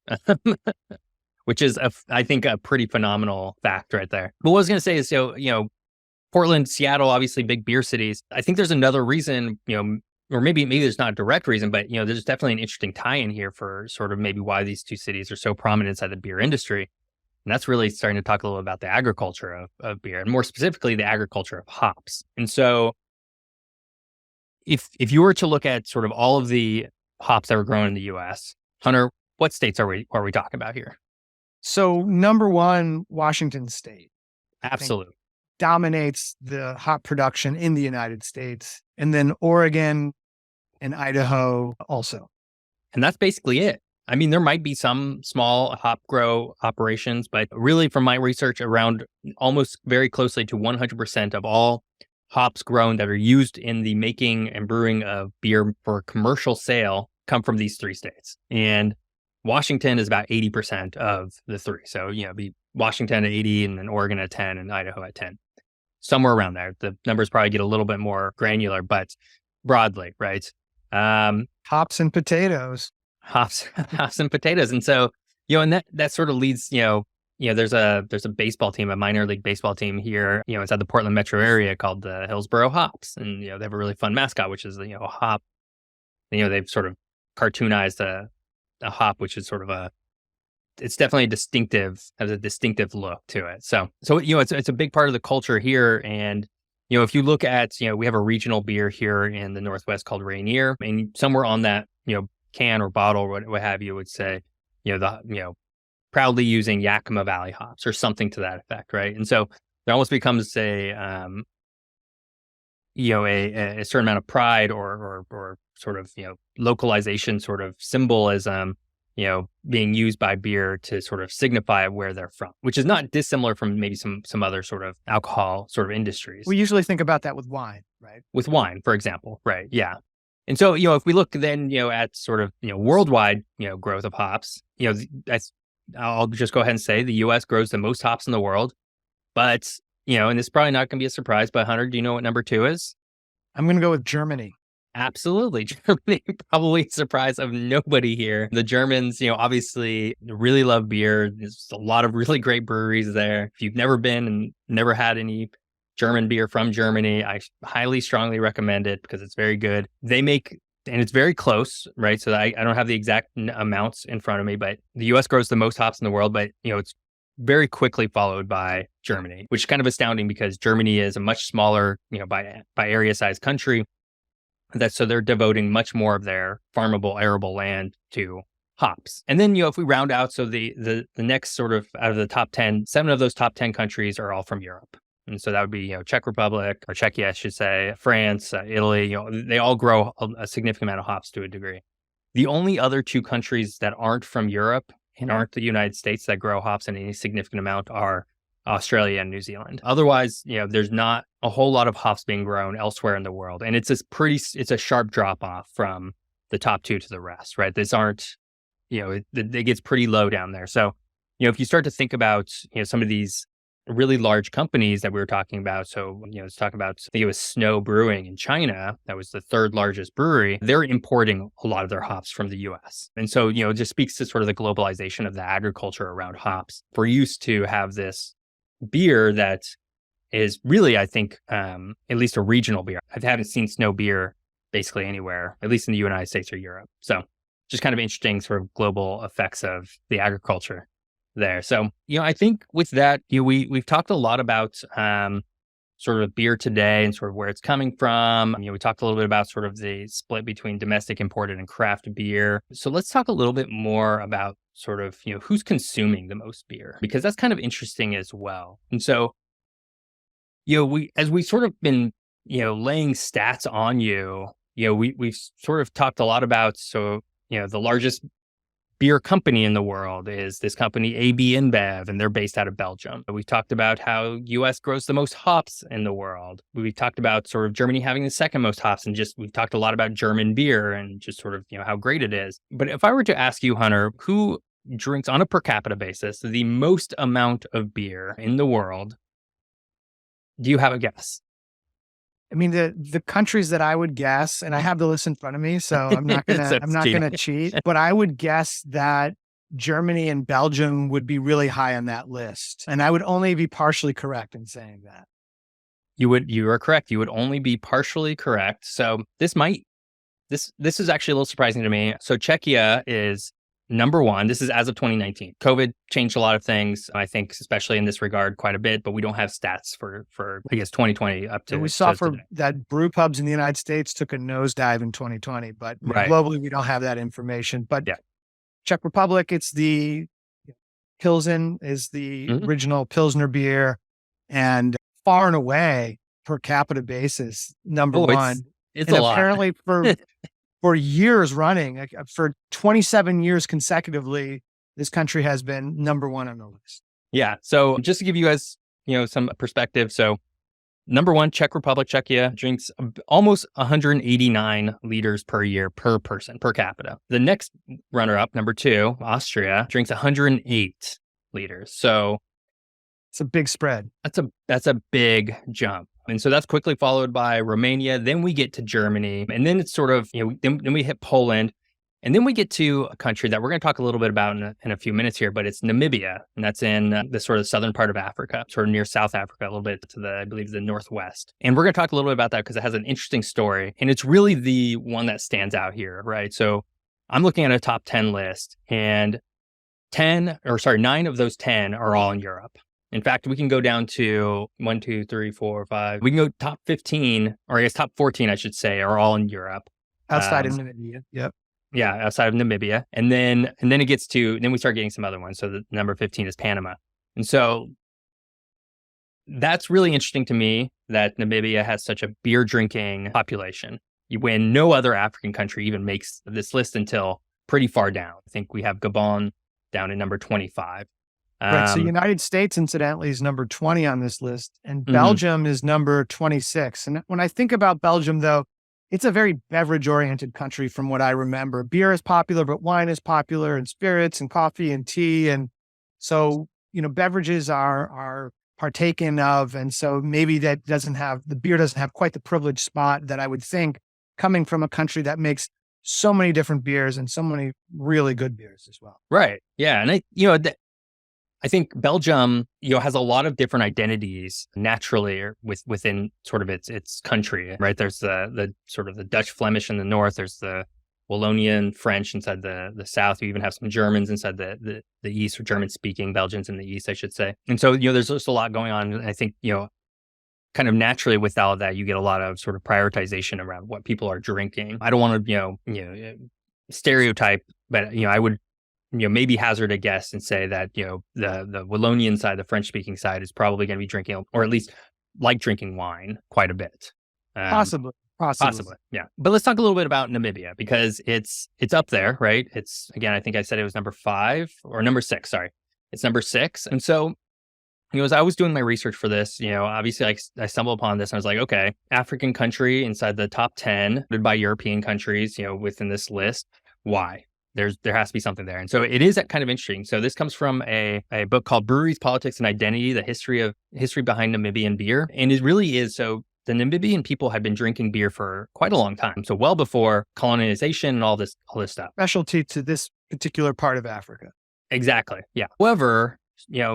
which is, I think, a pretty phenomenal fact right there. But what I was going to say is, Portland, Seattle, obviously big beer cities. I think there's another reason, or maybe there's not a direct reason, but, there's definitely an interesting tie-in here for sort of maybe why these two cities are so prominent inside the beer industry. And that's really starting to talk a little about the agriculture of beer, and more specifically, the agriculture of hops. And so if you were to look at sort of all of the hops that were grown in the US, Hunter, what states are we talking about here? So number one, Washington State Absolutely. dominates the hop production in the United States. And then Oregon and Idaho also. And that's basically it. I mean, there might be some small hop grow operations, but really from my research, around almost very closely to 100% of all hops grown that are used in the making and brewing of beer for commercial sale come from these 3 states. And Washington is about 80% of the 3. So, be Washington at 80, and then Oregon at 10, and Idaho at 10. Somewhere around there. The numbers probably get a little bit more granular, but broadly, right? Hops and potatoes. Hops and potatoes. And so, and that sort of leads, there's a baseball team, a minor league baseball team here, inside the Portland metro area called the Hillsboro Hops. And, they have a really fun mascot, which is, a hop. And, they've sort of cartoonized a hop, which is sort of it's definitely has a distinctive look to it. So, it's a big part of the culture here. And, if you look at, we have a regional beer here in the Northwest called Rainier, and somewhere on that, can or bottle or what have you would say, proudly using Yakima Valley hops or something to that effect, right? And so there almost becomes a certain amount of pride or sort of, localization sort of symbolism, being used by beer to sort of signify where they're from, which is not dissimilar from maybe some other sort of alcohol sort of industries. We usually think about that with wine, right? With wine, for example, right? Yeah. And so, if we look then, at sort of, worldwide, growth of hops, that's, I'll just go ahead and say the US grows the most hops in the world. But, and this is probably not going to be a surprise, but Hunter, do you know what number 2 is? I'm going to go with Germany. Absolutely. Germany, probably a surprise of nobody here. The Germans, obviously really love beer. There's a lot of really great breweries there. If you've never been and never had any German beer from Germany, I highly strongly recommend it because it's very good. They make, and it's very close, right? So I don't have the exact amounts in front of me, but the US grows the most hops in the world, but it's very quickly followed by Germany, which is kind of astounding because Germany is a much smaller, by area size country. So they're devoting much more of their farmable, arable land to hops. And then, if we round out, so the next sort of out of the top 10, 7 of those top 10 countries are all from Europe. And so that would be, Czech Republic, or Czechia, I should say, France, Italy, they all grow a significant amount of hops to a degree. The only other 2 countries that aren't from Europe and aren't the United States that grow hops in any significant amount are Australia and New Zealand. Otherwise, there's not a whole lot of hops being grown elsewhere in the world. And it's a sharp drop off from the top 2 to the rest, right? These aren't, it gets pretty low down there. So, if you start to think about, some of these really large companies that we were talking about. So, let's talk about, I think it was Snow Brewing in China. That was the 3rd largest brewery. They're importing a lot of their hops from the US. And so, it just speaks to sort of the globalization of the agriculture around hops. We're used to have this beer that is really, I think, at least a regional beer. I haven't seen Snow beer basically anywhere, at least in the United States or Europe. So just kind of interesting sort of global effects of the agriculture there. So, I think with that, we've talked a lot about sort of beer today and sort of where it's coming from. We talked a little bit about sort of the split between domestic, imported, and craft beer. So let's talk a little bit more about sort of, who's consuming the most beer, because that's kind of interesting as well. And so, as we sort of been, laying stats on we've sort of talked a lot about, so, the largest beer company in the world is this company AB InBev, and they're based out of Belgium. We've talked about how US grows the most hops in the world. We've talked about sort of Germany having the 2nd most hops, and we've talked a lot about German beer and just sort of, how great it is. But if I were to ask you, Hunter, who drinks on a per capita basis the most amount of beer in the world, do you have a guess? I mean, the countries that I would guess, and I have the list in front of me, so I'm not gonna cheat, but I would guess that Germany and Belgium would be really high on that list. And I would only be partially correct in saying that. You are correct. You would only be partially correct. So this is actually a little surprising to me. So Czechia is number 1. This is as of 2019. COVID changed a lot of things, I think, especially in this regard, quite a bit, but we don't have stats for I guess, 2020 up to. We saw to for today. that brew pubs in the United States took a nosedive in 2020, but Right. globally, we don't have that information. But Yeah. Czech Republic, it's the Pilsen is the Mhm. original Pilsner beer, and far and away, per capita basis, number Oh, 1. it's And a lot. apparently for years running, like, for 27 years consecutively, this country has been number 1 on the list. Yeah. So just to give you guys, some perspective. So number 1, Czech Republic, Czechia drinks almost 189 liters per year per person, per capita. The next runner up, number 2, Austria, drinks 108 liters. So It's a big spread. that's a big jump. And so that's quickly followed by Romania. Then we get to Germany. And then it's sort of, then we hit Poland. And then we get to a country that we're going to talk a little bit about in a few minutes here, but it's Namibia. And that's in the sort of southern part of Africa, sort of near South Africa, a little bit to I believe, the northwest. And we're going to talk a little bit about that because it has an interesting story. And it's really the one that stands out here, right? So I'm looking at a top 10 list, and 9 of those 10 are all in Europe. In fact, we can go down to 1, 2, 3, 4, 5. We can go top 15, or I guess top 14, I should say, are all in Europe. Outside of Namibia. Yep. Yeah, outside of Namibia. And then it gets to, then we start getting some other ones. So the number 15 is Panama. And so that's really interesting to me that Namibia has such a beer drinking population when no other African country even makes this list until pretty far down. I think we have Gabon down at number 25. Right. So Um, United States, incidentally, is number 20 on this list, and mhm. Belgium is number 26. And when I think about Belgium, though, it's a very beverage oriented country from what I remember. Beer is popular, but wine is popular, and spirits and coffee and tea. And so, beverages are partaken of. And so maybe the beer doesn't have quite the privileged spot that I would think coming from a country that makes so many different beers and so many really good beers as well. Right. Yeah. And I think Belgium, has a lot of different identities naturally or within sort of its country, right? There's the sort of the Dutch Flemish in the north. There's the Wallonian French inside the south. You even have some Germans inside the east, or German speaking Belgians in the east, I should say. And so, there's just a lot going on. And I think, kind of naturally with all of that, you get a lot of sort of prioritization around what people are drinking. I don't want to, stereotype, but I would maybe hazard a guess and say that, the Wallonian side, the French speaking side is probably going to be drinking, or at least like drinking wine quite a bit. Um, Possibly, possibly. Possibly. Yeah. But let's talk a little bit about Namibia because it's up there, right? It's, again, I think I said it was number 5 or number 6. Sorry. It's number 6. And so, as I was doing my research for this, obviously I stumbled upon this and I was like, okay, African country inside the top 10 by European countries, within this list. Why? There has to be something there. And so it is kind of interesting. So this comes from a book called Breweries, Politics and Identity, the history behind Namibian beer. And it really is. So the Namibian people had been drinking beer for quite a long time. So well before colonization and all this stuff. Specialty to this particular part of Africa. Exactly. Yeah. However,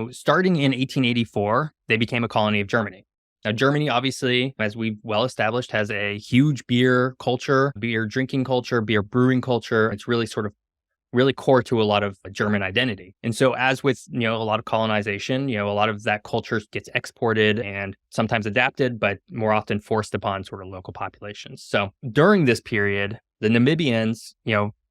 starting in 1884, they became a colony of Germany. Now, Germany, obviously, as we've well established, has a huge beer culture, beer drinking culture, beer brewing culture. It's really sort of really core to a lot of German identity. And so as with, a lot of colonization, a lot of that culture gets exported and sometimes adapted, but more often forced upon sort of local populations. So during this period, the Namibians,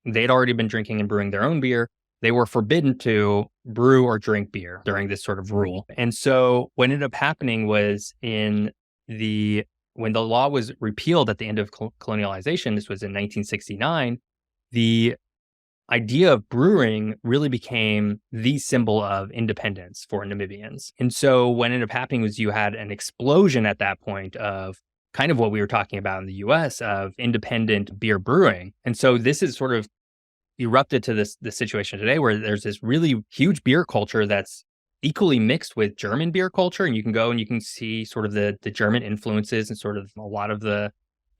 they'd already been drinking and brewing their own beer. They were forbidden to brew or drink beer during this sort of rule. And so what ended up happening was when the law was repealed at the end of colonialization, this was in 1969, the idea of brewing really became the symbol of independence for Namibians. And so what ended up happening was you had an explosion at that point of kind of what we were talking about in the US of independent beer brewing. And so this is sort of erupted to this situation today where there's this really huge beer culture that's equally mixed with German beer culture. And you can go and you can see sort of the German influences and sort of a lot of the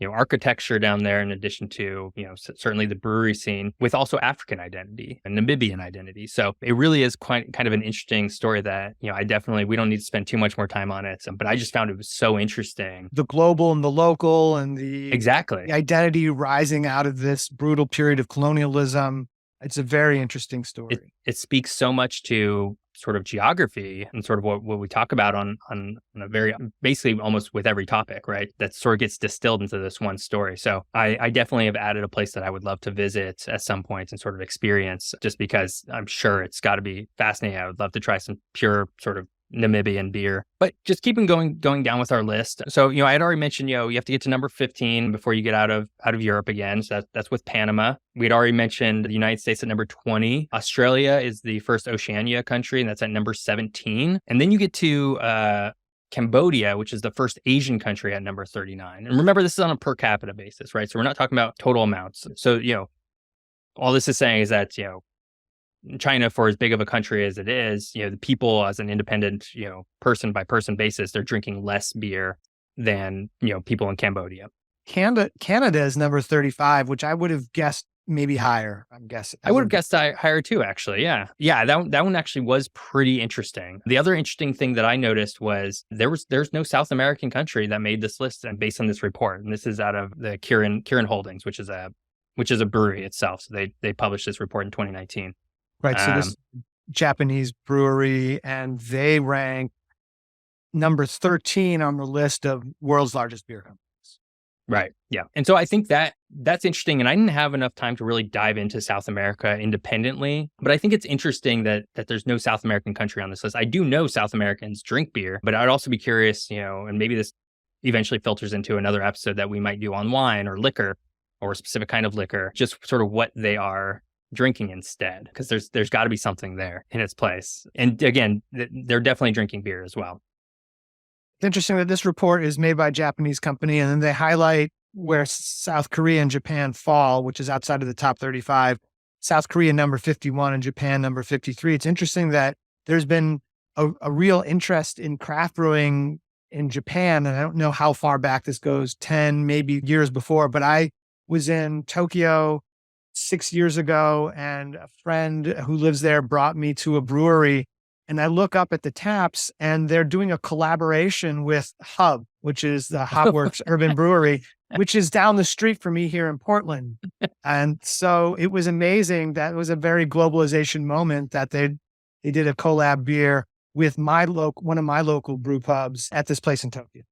architecture down there, in addition to, certainly the brewery scene, with also African identity and Namibian identity. So it really is quite kind of an interesting story that, we don't need to spend too much more time on it. But I just found it was so interesting. The global and the local and the Exactly. identity rising out of this brutal period of colonialism. It's a very interesting story. It speaks so much to sort of geography and sort of what we talk about on a very basically almost with every topic, right? That sort of gets distilled into this one story. So I definitely have added a place that I would love to visit at some point and sort of experience, just because I'm sure it's got to be fascinating. I would love to try some pure sort of Namibian beer. But just keeping going down with our list. So, I had already mentioned, you have to get to number 15 before you get out of Europe again. So that's with Panama. We'd already mentioned the United States at number 20. Australia is the first Oceania country, and that's at number 17. And then you get to Cambodia, which is the first Asian country at number 39. And remember, this is on a per capita basis, right? So we're not talking about total amounts. So, all this is saying is that, China, for as big of a country as it is, the people as an independent, person by person basis, they're drinking less beer than, people in Cambodia. Canada is number 35, which I would have guessed maybe higher. I'm guessing. I would have guessed higher too, actually. Yeah. Yeah. That one actually was pretty interesting. The other interesting thing that I noticed was there's no South American country that made this list and based on this report. And this is out of the Kirin Holdings, which is a brewery itself. So they published this report in 2019. Right. So this Japanese brewery, and they rank number 13 on the list of world's largest beer companies. Right. Yeah. And so I think that that's interesting. And I didn't have enough time to really dive into South America independently. But I think it's interesting that there's no South American country on this list. I do know South Americans drink beer, but I'd also be curious, and maybe this eventually filters into another episode that we might do on wine or liquor or a specific kind of liquor, just sort of what they are drinking instead. Because there's got to be something there in its place. And again, they're definitely drinking beer as well. It's interesting that this report is made by a Japanese company, and then they highlight where South Korea and Japan fall, which is outside of the top 35. South Korea number 51 and Japan number 53. It's interesting that there's been a real interest in craft brewing in Japan, and I don't know how far back this goes, 10 maybe years before, but I was in Tokyo 6 years ago, and a friend who lives there brought me to a brewery. And I look up at the taps, and they're doing a collaboration with Hub, which is the Hopworks Urban Brewery, which is down the street from me here in Portland. And so it was amazing. That was a very globalization moment that they did a collab beer with one of my local brew pubs at this place in Tokyo.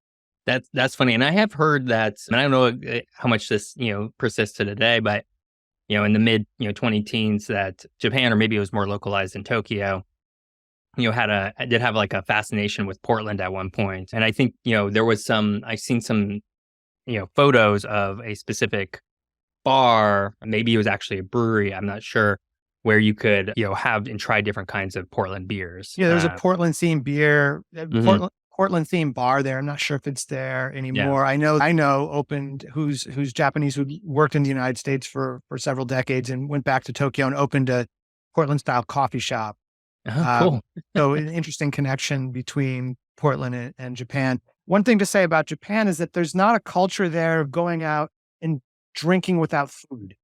That's funny. And I have heard that, and I don't know how much this, persists to today, but, in the mid, 20 teens that Japan, or maybe it was more localized in Tokyo, did have like a fascination with Portland at one point. And I think, there was I've seen some, photos of a specific bar, maybe it was actually a brewery, I'm not sure, where you could, have and try different kinds of Portland beers. Yeah, there's a Portland themed beer, Mhm. Portland themed bar there. I'm not sure if it's there Yeah. anymore. I know opened who's Japanese, who worked in the United States for several decades and went back to Tokyo and opened a Portland style coffee shop. Oh, Um, cool. so an interesting connection between Portland and Japan. One thing to say about Japan is that there's not a culture there of going out and drinking without food,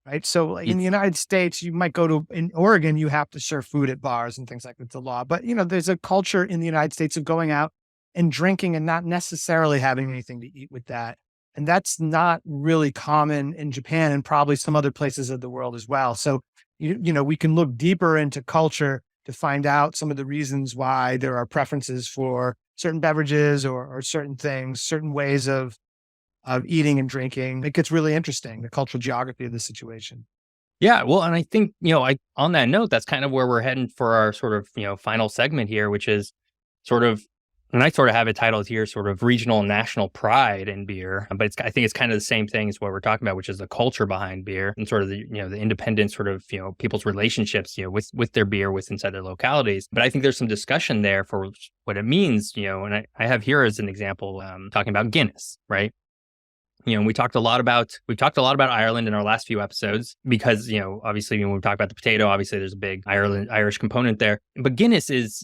right? So like, in the It's United States, you might in Oregon, you have to serve food at bars and things like that. It's a law. But, there's a culture in the United States of going out and drinking and not necessarily having anything to eat with that. And that's not really common in Japan and probably some other places of the world as well. So, we can look deeper into culture to find out some of the reasons why there are preferences for certain beverages or certain things, certain ways of eating and drinking. It gets really interesting, the cultural geography of the situation. Yeah, well, and I think, on that note, that's kind of where we're heading for our sort of, final segment here, which is sort of, and I sort of have it titled here, sort of regional and national pride in beer. But I think it's kind of the same thing as what we're talking about, which is the culture behind beer and sort of the independent sort of, people's relationships, with their beer inside their localities. But I think there's some discussion there for what it means, and I have here as an example, talking about Guinness, right? We've talked a lot about Ireland in our last few episodes because, obviously when we talk about the potato, obviously there's a big Irish component there. But Guinness is,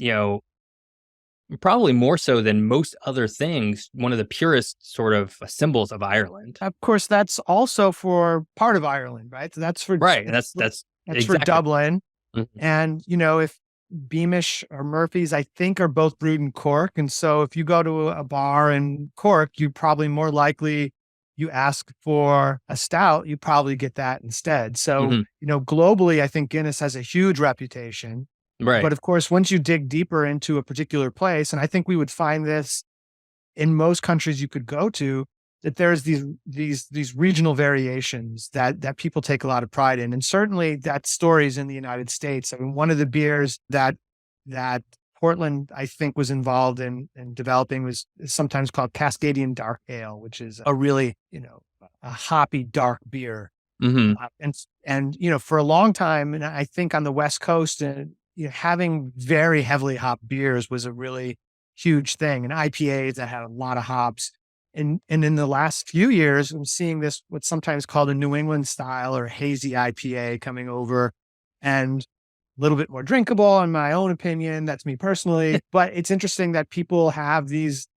probably more so than most other things, one of the purest sort of symbols of Ireland. Of course, that's also for part of Ireland, right? So that's for Right. And that's that's for exactly. Dublin. Mhm. And, if Beamish or Murphy's, I think, are both brewed in Cork. And so if you go to a bar in Cork, you probably more likely you ask for a stout, you probably get that instead. So, Mhm. globally, I think Guinness has a huge reputation. Right. But of course, once you dig deeper into a particular place, and I think we would find this in most countries you could go to, that there's these regional variations that people take a lot of pride in. And certainly that stories in the United States. I mean, one of the beers that Portland, I think, was involved in developing is sometimes called Cascadian Dark Ale, which is a really, a hoppy dark beer. Mhm. And for a long time, and I think on the West Coast, and having very heavily hopped beers was a really huge thing, and IPAs that had a lot of hops. And in the last few years, I'm seeing this what's sometimes called a New England style or hazy IPA coming over, and a little bit more drinkable, in my own opinion. That's me personally, but it's interesting that people have these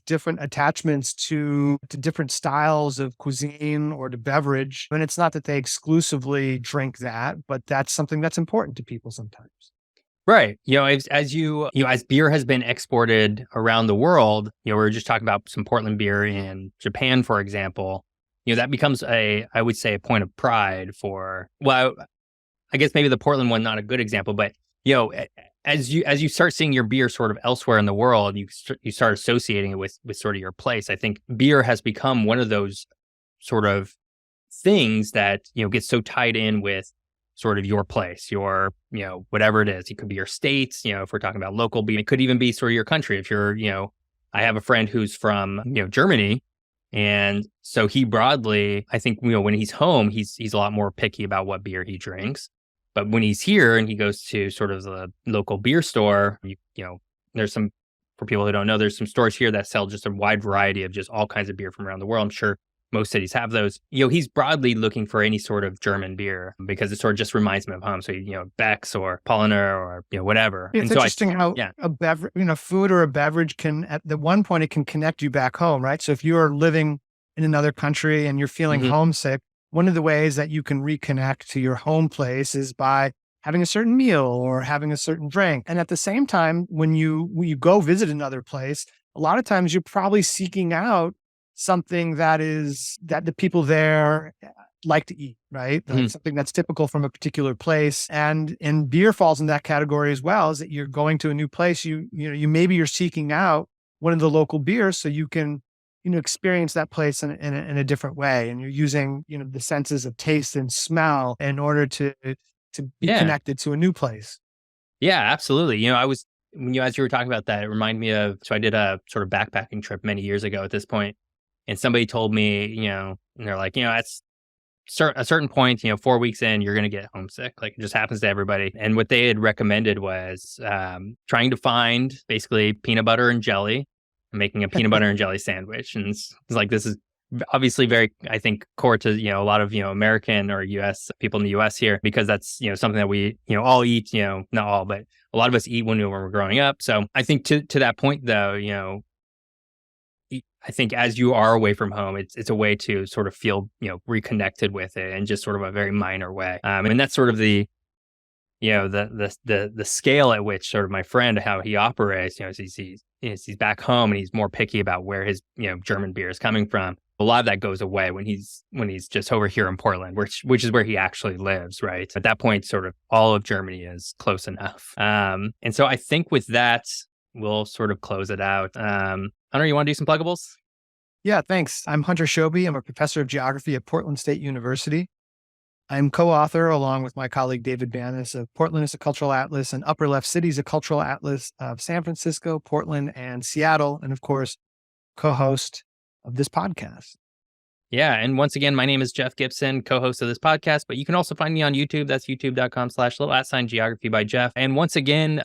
different attachments to different styles of cuisine or to beverage. And it's not that they exclusively drink that, but that's something that's important to people sometimes. Right. As beer has been exported around the world, we were just talking about some Portland beer in Japan, for example, that becomes I would say, a point of pride for, well, I guess maybe the Portland one, not a good example, but, as you start seeing your beer sort of elsewhere in the world, you start associating it with sort of your place. I think beer has become one of those sort of things that, gets so tied in with sort of your place, your, whatever it is. It could be your states, if we're talking about local beer. It could even be sort of your country. If you're, I have a friend who's from, Germany. And so he broadly, I think, when he's home, he's a lot more picky about what beer he drinks. But when he's here and he goes to sort of the local beer store, there's some, for people who don't know, there's some stores here that sell just a wide variety of just all kinds of beer from around the world. I'm sure most cities have those. He's broadly looking for any sort of German beer because it sort of just reminds him of home. So, Beck's or Paulaner or, whatever. It's And so interesting how yeah. a beverage, food or a beverage can, at the one point, it can connect you back home, right? So if you're living in another country and you're feeling Mhm. homesick, one of the ways that you can reconnect to your home place is by having a certain meal or having a certain drink. And at the same time, when you go visit another place, a lot of times you're probably seeking out something that the people there like to eat, right? Like Mhm. something that's typical from a particular place. And beer falls in that category as well, is that you're going to a new place. Maybe you're seeking out one of the local beers so you can, experience that place in a different way. And you're using, the senses of taste and smell in order to be Yeah. connected to a new place. Yeah, absolutely. I was as you were talking about that, it reminded me of, so I did a sort of backpacking trip many years ago at this point, and somebody told me, and they're like, at a certain point, 4 weeks in, you're going to get homesick. Like it just happens to everybody. And what they had recommended was trying to find basically peanut butter and jelly, and making a peanut butter and jelly sandwich. And it's like, this is obviously very, I think, core to, a lot of, American or US people in the US here, because that's, something that we, all eat, not all, but a lot of us eat when we're growing up. So I think to that point though, I think as you are away from home, it's a way to sort of feel, reconnected with it in just sort of a very minor way. And that's sort of the, the scale at which sort of my friend, how he operates, as he's back home and he's more picky about where his, German beer is coming from. A lot of that goes away when he's just over here in Portland, which is where he actually lives, right? At that point, sort of all of Germany is close enough. And so I think with that, we'll sort of close it out. Hunter, you want to do some pluggables? Yeah, thanks. I'm Hunter Shoby. I'm a professor of geography at Portland State University. I'm co-author, along with my colleague David Banis, of Portland as a Cultural Atlas and Upper Left Cities, a Cultural Atlas of San Francisco, Portland, and Seattle, and of course, co-host of this podcast. Yeah. And once again, my name is Geoff Gibson, co-host of this podcast, but you can also find me on YouTube. That's youtube.com/geography by Geoff. And once again,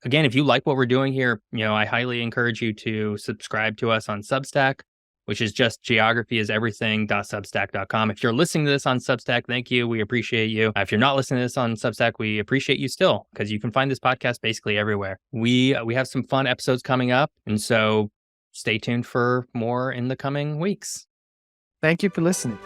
again, if you like what we're doing here, I highly encourage you to subscribe to us on Substack, which is just geographyiseverything.substack.com. If you're listening to this on Substack, thank you. We appreciate you. If you're not listening to this on Substack, we appreciate you still, because you can find this podcast basically everywhere. We have some fun episodes coming up, and so stay tuned for more in the coming weeks. Thank you for listening.